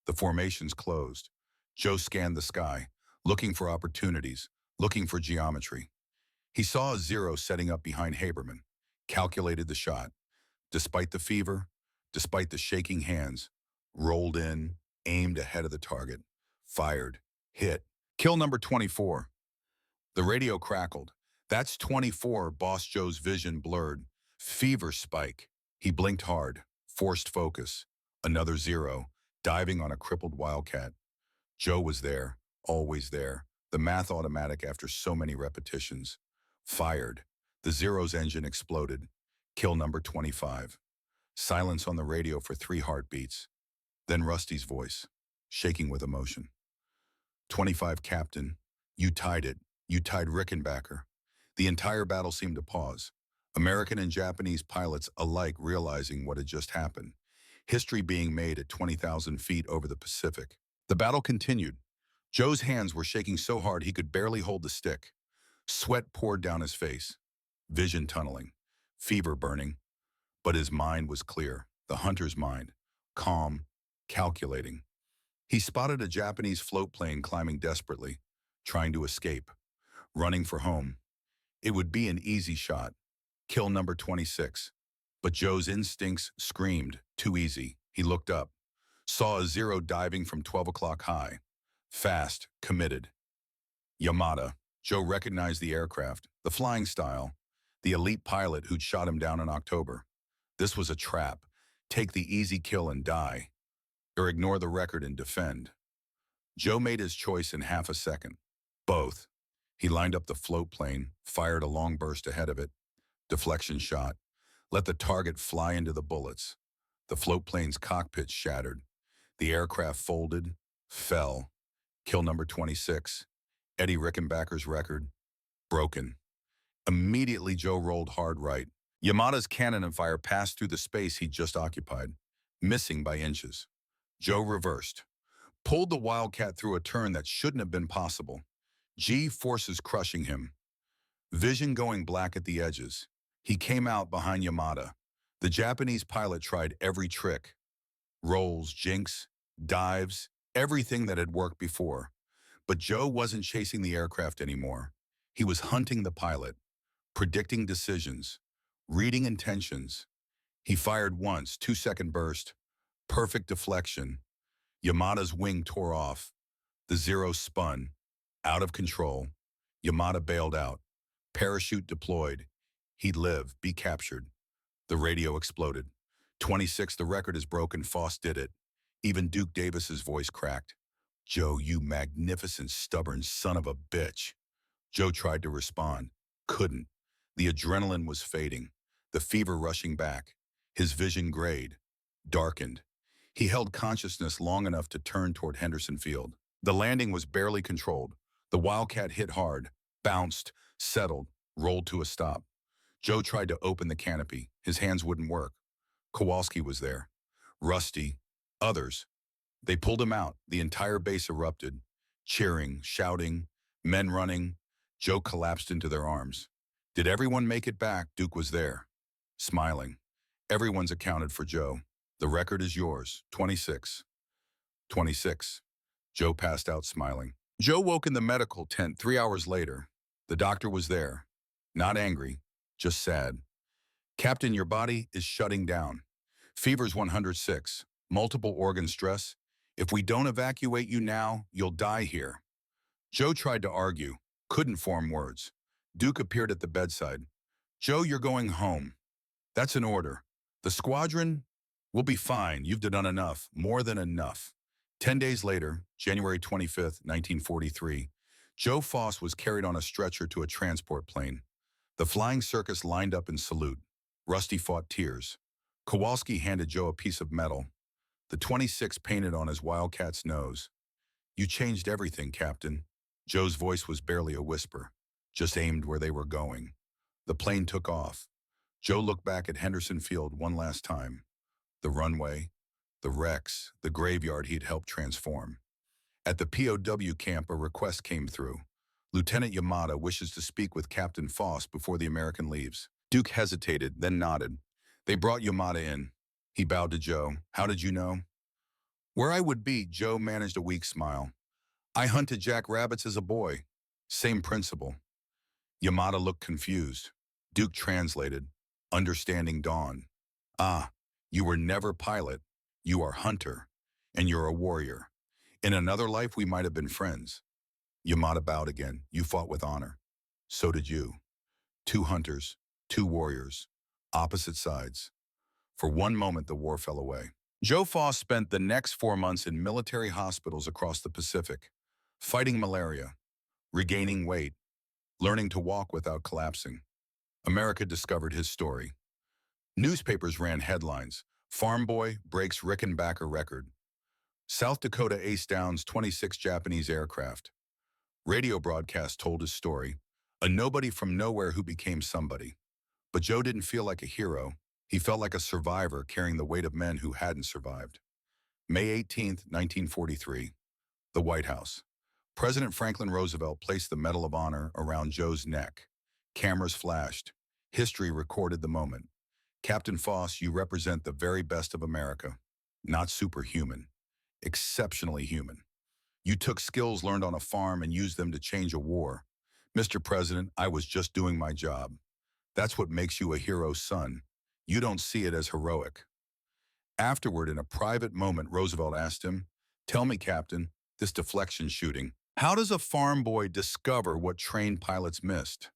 The formation's closed. Joe scanned the sky, looking for opportunities, looking for geometry. He saw a 0 setting up behind Haberman, calculated the shot. Despite the fever, despite the shaking hands, rolled in, aimed ahead of the target, fired, hit. Kill number 24. The radio crackled. That's 24. Boss Joe's vision blurred. Fever spike. He blinked hard, forced focus. Another 0, diving on a crippled Wildcat. Joe was there, always there. The math automatic after so many repetitions. Fired. The 0's engine exploded. Kill number 25. Silence on the radio for 3 heartbeats. Then Rusty's voice, shaking with emotion. 25, Captain. You tied it. You tied Rickenbacker. The entire battle seemed to pause. American and Japanese pilots alike realizing what had just happened. History being made at 20,000 feet over the Pacific. The battle continued. Joe's hands were shaking so hard he could barely hold the stick. Sweat poured down his face. Vision tunneling. Fever burning. But his mind was clear. The hunter's mind. Calm. Calculating. He spotted a Japanese float plane climbing desperately, trying to escape. Running for home. It would be an easy shot. Kill number 26. But Joe's instincts screamed, too easy. He looked up. Saw a 0 diving from 12 o'clock high. Fast, committed. Yamada. Joe recognized the aircraft, the flying style, the elite pilot who'd shot him down in October. This was a trap. Take the easy kill and die, or ignore the record and defend. Joe made his choice in half a second. Both. He lined up the float plane, fired a long burst ahead of it. Deflection shot. Let the target fly into the bullets. The float plane's cockpit shattered. The aircraft folded, fell. Kill number 26. Eddie Rickenbacker's record, broken. Immediately, Joe rolled hard right. Yamada's cannon and fire passed through the space he'd just occupied, missing by inches. Joe reversed, pulled the Wildcat through a turn that shouldn't have been possible. G-forces crushing him. Vision going black at the edges. He came out behind Yamada. The Japanese pilot tried every trick. Rolls, jinks, dives, everything that had worked before. But Joe wasn't chasing the aircraft anymore. He was hunting the pilot, predicting decisions, reading intentions. He fired once, 2-second burst, perfect deflection. Yamada's wing tore off. The 0 spun, out of control. Yamada bailed out. Parachute deployed. He'd live, be captured. The radio exploded. 26, the record is broken. Foss did it. Even Duke Davis's voice cracked. Joe, you magnificent, stubborn son of a bitch. Joe tried to respond. Couldn't. The adrenaline was fading. The fever rushing back. His vision grayed. Darkened. He held consciousness long enough to turn toward Henderson Field. The landing was barely controlled. The Wildcat hit hard, bounced, settled, rolled to a stop. Joe tried to open the canopy. His hands wouldn't work. Kowalski was there. Rusty. Others. They pulled him out. The entire base erupted. Cheering, shouting, men running. Joe collapsed into their arms. Did everyone make it back? Duke was there, smiling. Everyone's accounted for Joe. The record is yours. 26. 26. Joe passed out smiling. Joe woke in the medical tent 3 hours later. The doctor was there. Not angry, just sad. Captain, your body is shutting down. Fever's 106. Multiple organ stress. If we don't evacuate you now, you'll die here. Joe tried to argue, couldn't form words. Duke appeared at the bedside. Joe, you're going home. That's an order. The squadron will be fine. You've done enough, more than enough. 10 days later, January 25th, 1943, Joe Foss was carried on a stretcher to a transport plane. The flying circus lined up in salute. Rusty fought tears. Kowalski handed Joe a piece of metal, the 26 painted on his Wildcat's nose. "You changed everything, Captain." Joe's voice was barely a whisper, just aimed where they were going. The plane took off. Joe looked back at Henderson Field one last time. The runway, the wrecks, the graveyard he'd helped transform. At the POW camp, a request came through. Lieutenant Yamada wishes to speak with Captain Foss before the American leaves. Duke hesitated, then nodded. They brought Yamada in. He bowed to Joe. "How did you know?" "Where I would be," Joe managed a weak smile. "I hunted jackrabbits as a boy. Same principle." Yamada looked confused. Duke translated. Understanding dawned. "Ah, you were never pilot. You are hunter. And you're a warrior. In another life, we might have been friends." Yamada bowed again. "You fought with honor." "So did you." Two hunters, two warriors, opposite sides. For one moment, the war fell away. Joe Foss spent the next 4 months in military hospitals across the Pacific, fighting malaria, regaining weight, learning to walk without collapsing. America discovered his story. Newspapers ran headlines: "Farm Boy Breaks Rickenbacker Record." "South Dakota Ace Downs 26 Japanese Aircraft." Radio broadcasts told his story, a nobody from nowhere who became somebody. But Joe didn't feel like a hero. He felt like a survivor carrying the weight of men who hadn't survived. May 18th, 1943. The White House. President Franklin Roosevelt placed the Medal of Honor around Joe's neck. Cameras flashed. History recorded the moment. "Captain Foss, you represent the very best of America. Not superhuman. Exceptionally human. You took skills learned on a farm and used them to change a war. Mr. President, I was just doing my job. That's what makes you a hero's son. You don't see it as heroic." Afterward, in a private moment, Roosevelt asked him, "Tell me, Captain, this deflection shooting, how does a farm boy discover what trained pilots missed?"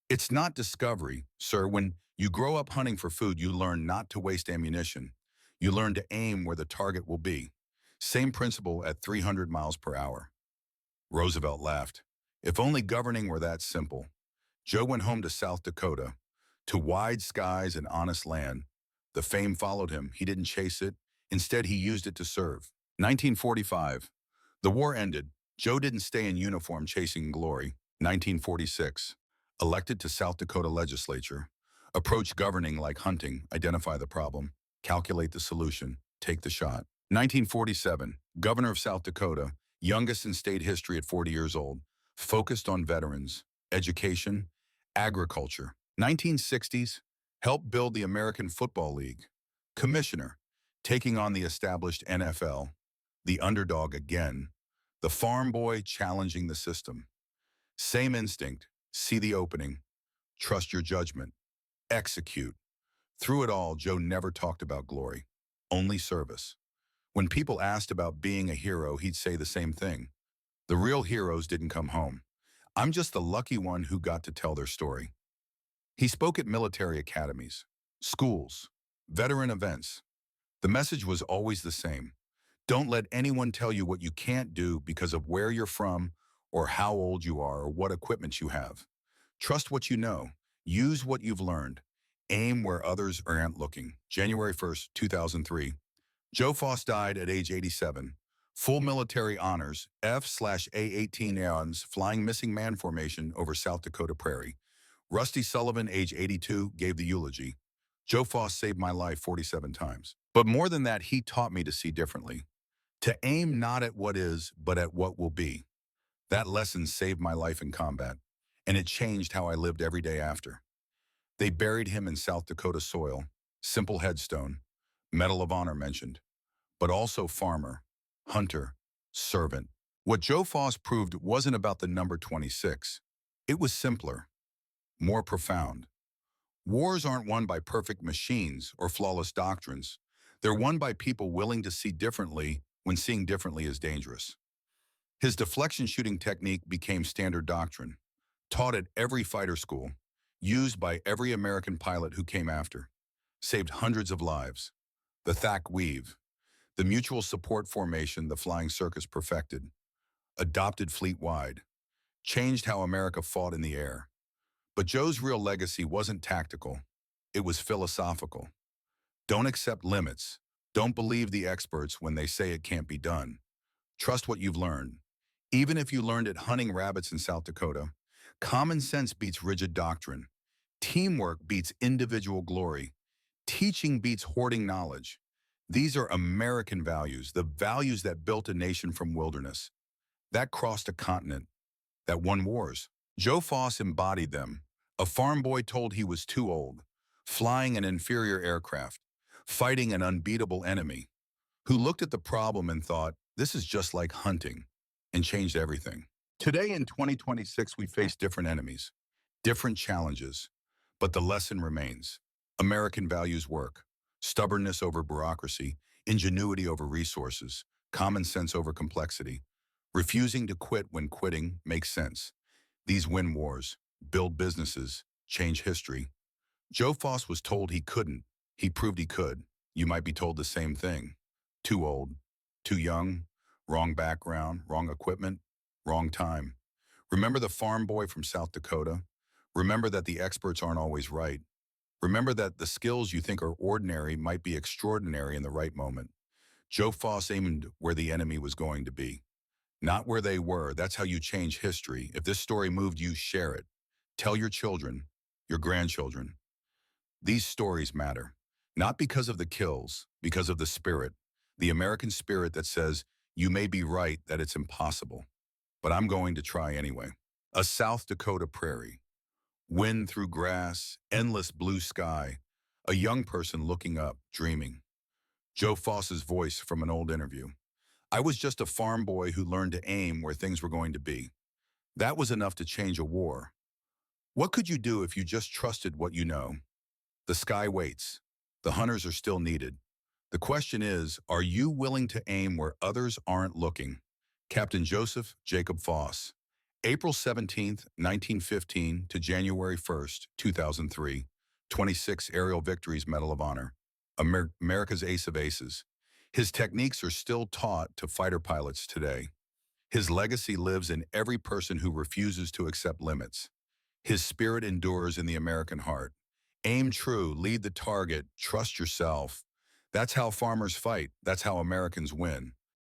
"It's not discovery, sir. When you grow up hunting for food, you learn not to waste ammunition. You learn to aim where the target will be. Same principle at 300 miles per hour." Roosevelt laughed. If only governing were that simple. Joe went home to South Dakota, to wide skies and honest land. The fame followed him. He didn't chase it. Instead, he used it to serve. 1945. The war ended. Joe didn't stay in uniform chasing glory. 1946. Elected to South Dakota legislature. Approach governing like hunting. Identify the problem. Calculate the solution. Take the shot. 1947. Governor of South Dakota. Youngest in state history at 40 years old. Focused on veterans, education, agriculture. 1960s. Helped build the American Football League. Commissioner. Taking on the established NFL. The underdog again. The farm boy challenging the system. Same instinct. See the opening. Trust your judgment. Execute. Through it all, Joe never talked about glory. Only service. When people asked about being a hero, he'd say the same thing. The real heroes didn't come home. I'm just the lucky one who got to tell their story. He spoke at military academies, schools, veteran events. The message was always the same. Don't let anyone tell you what you can't do because of where you're from or how old you are or what equipment you have. Trust what you know. Use what you've learned. Aim where others aren't looking. January 1st, 2003. Joe Foss died at age 87. Full military honors, F/A-18 Aeons Flying Missing Man Formation over South Dakota Prairie. Rusty Sullivan, age 82, gave the eulogy. "Joe Foss saved my life 47 times. But more than that, he taught me to see differently. To aim not at what is, but at what will be. That lesson saved my life in combat, and it changed how I lived every day after." They buried him in South Dakota soil. Simple headstone. Medal of Honor mentioned. But also farmer, hunter, servant. What Joe Foss proved wasn't about the number 26. It was simpler, more profound. Wars aren't won by perfect machines or flawless doctrines. They're won by people willing to see differently when seeing differently is dangerous. His deflection shooting technique became standard doctrine, taught at every fighter school, used by every American pilot who came after. Saved hundreds of lives. The Thack Weave. The mutual support formation the flying circus perfected. Adopted fleet-wide. changed how America fought in the air. But Joe's real legacy wasn't tactical. It was philosophical. Don't accept limits. Don't believe the experts when they say it can't be done. Trust what you've learned. Even if you learned it hunting rabbits in South Dakota, common sense beats rigid doctrine. Teamwork beats individual glory. Teaching beats hoarding knowledge. These are American values, the values that built a nation from wilderness, that crossed a continent, that won wars. Joe Foss embodied them. A farm boy told he was too old, flying an inferior aircraft, fighting an unbeatable enemy, who looked at the problem and thought, this is just like hunting, and changed everything. Today in 2026, we face different enemies, different challenges, but the lesson remains. American values work. Stubbornness over bureaucracy, ingenuity over resources, common sense over complexity. Refusing to quit when quitting makes sense. These win wars, build businesses, change history. Joe Foss was told he couldn't. He proved he could. You might be told the same thing. Too old, too young, wrong background, wrong equipment, wrong time. Remember the farm boy from South Dakota? Remember that the experts aren't always right. Remember that the skills you think are ordinary might be extraordinary in the right moment. Joe Foss aimed where the enemy was going to be, not where they were. That's how you change history. If this story moved you, share it. Tell your children, your grandchildren. These stories matter, not because of the kills, because of the American spirit that says, you may be right that it's impossible, but I'm going to try anyway. A South Dakota prairie, wind through grass, endless blue sky, a young person looking up, dreaming. Joe Foss's voice from an old interview. I was just a farm boy who learned to aim where things were going to be. That was enough to change a war. What could you do if you just trusted what you know? The sky waits. The hunters are still needed. The question is, are you willing to aim where others aren't looking? Captain Joseph Jacob Foss, April 17th, 1915 to January 1st, 2003, 26 Aerial Victories Medal of Honor, America's Ace of Aces. His techniques are still taught to fighter pilots today. His legacy lives in every person who refuses to accept limits. His spirit endures in the American heart. Aim true, lead the target, trust yourself. That's how farmers fight. That's how Americans win.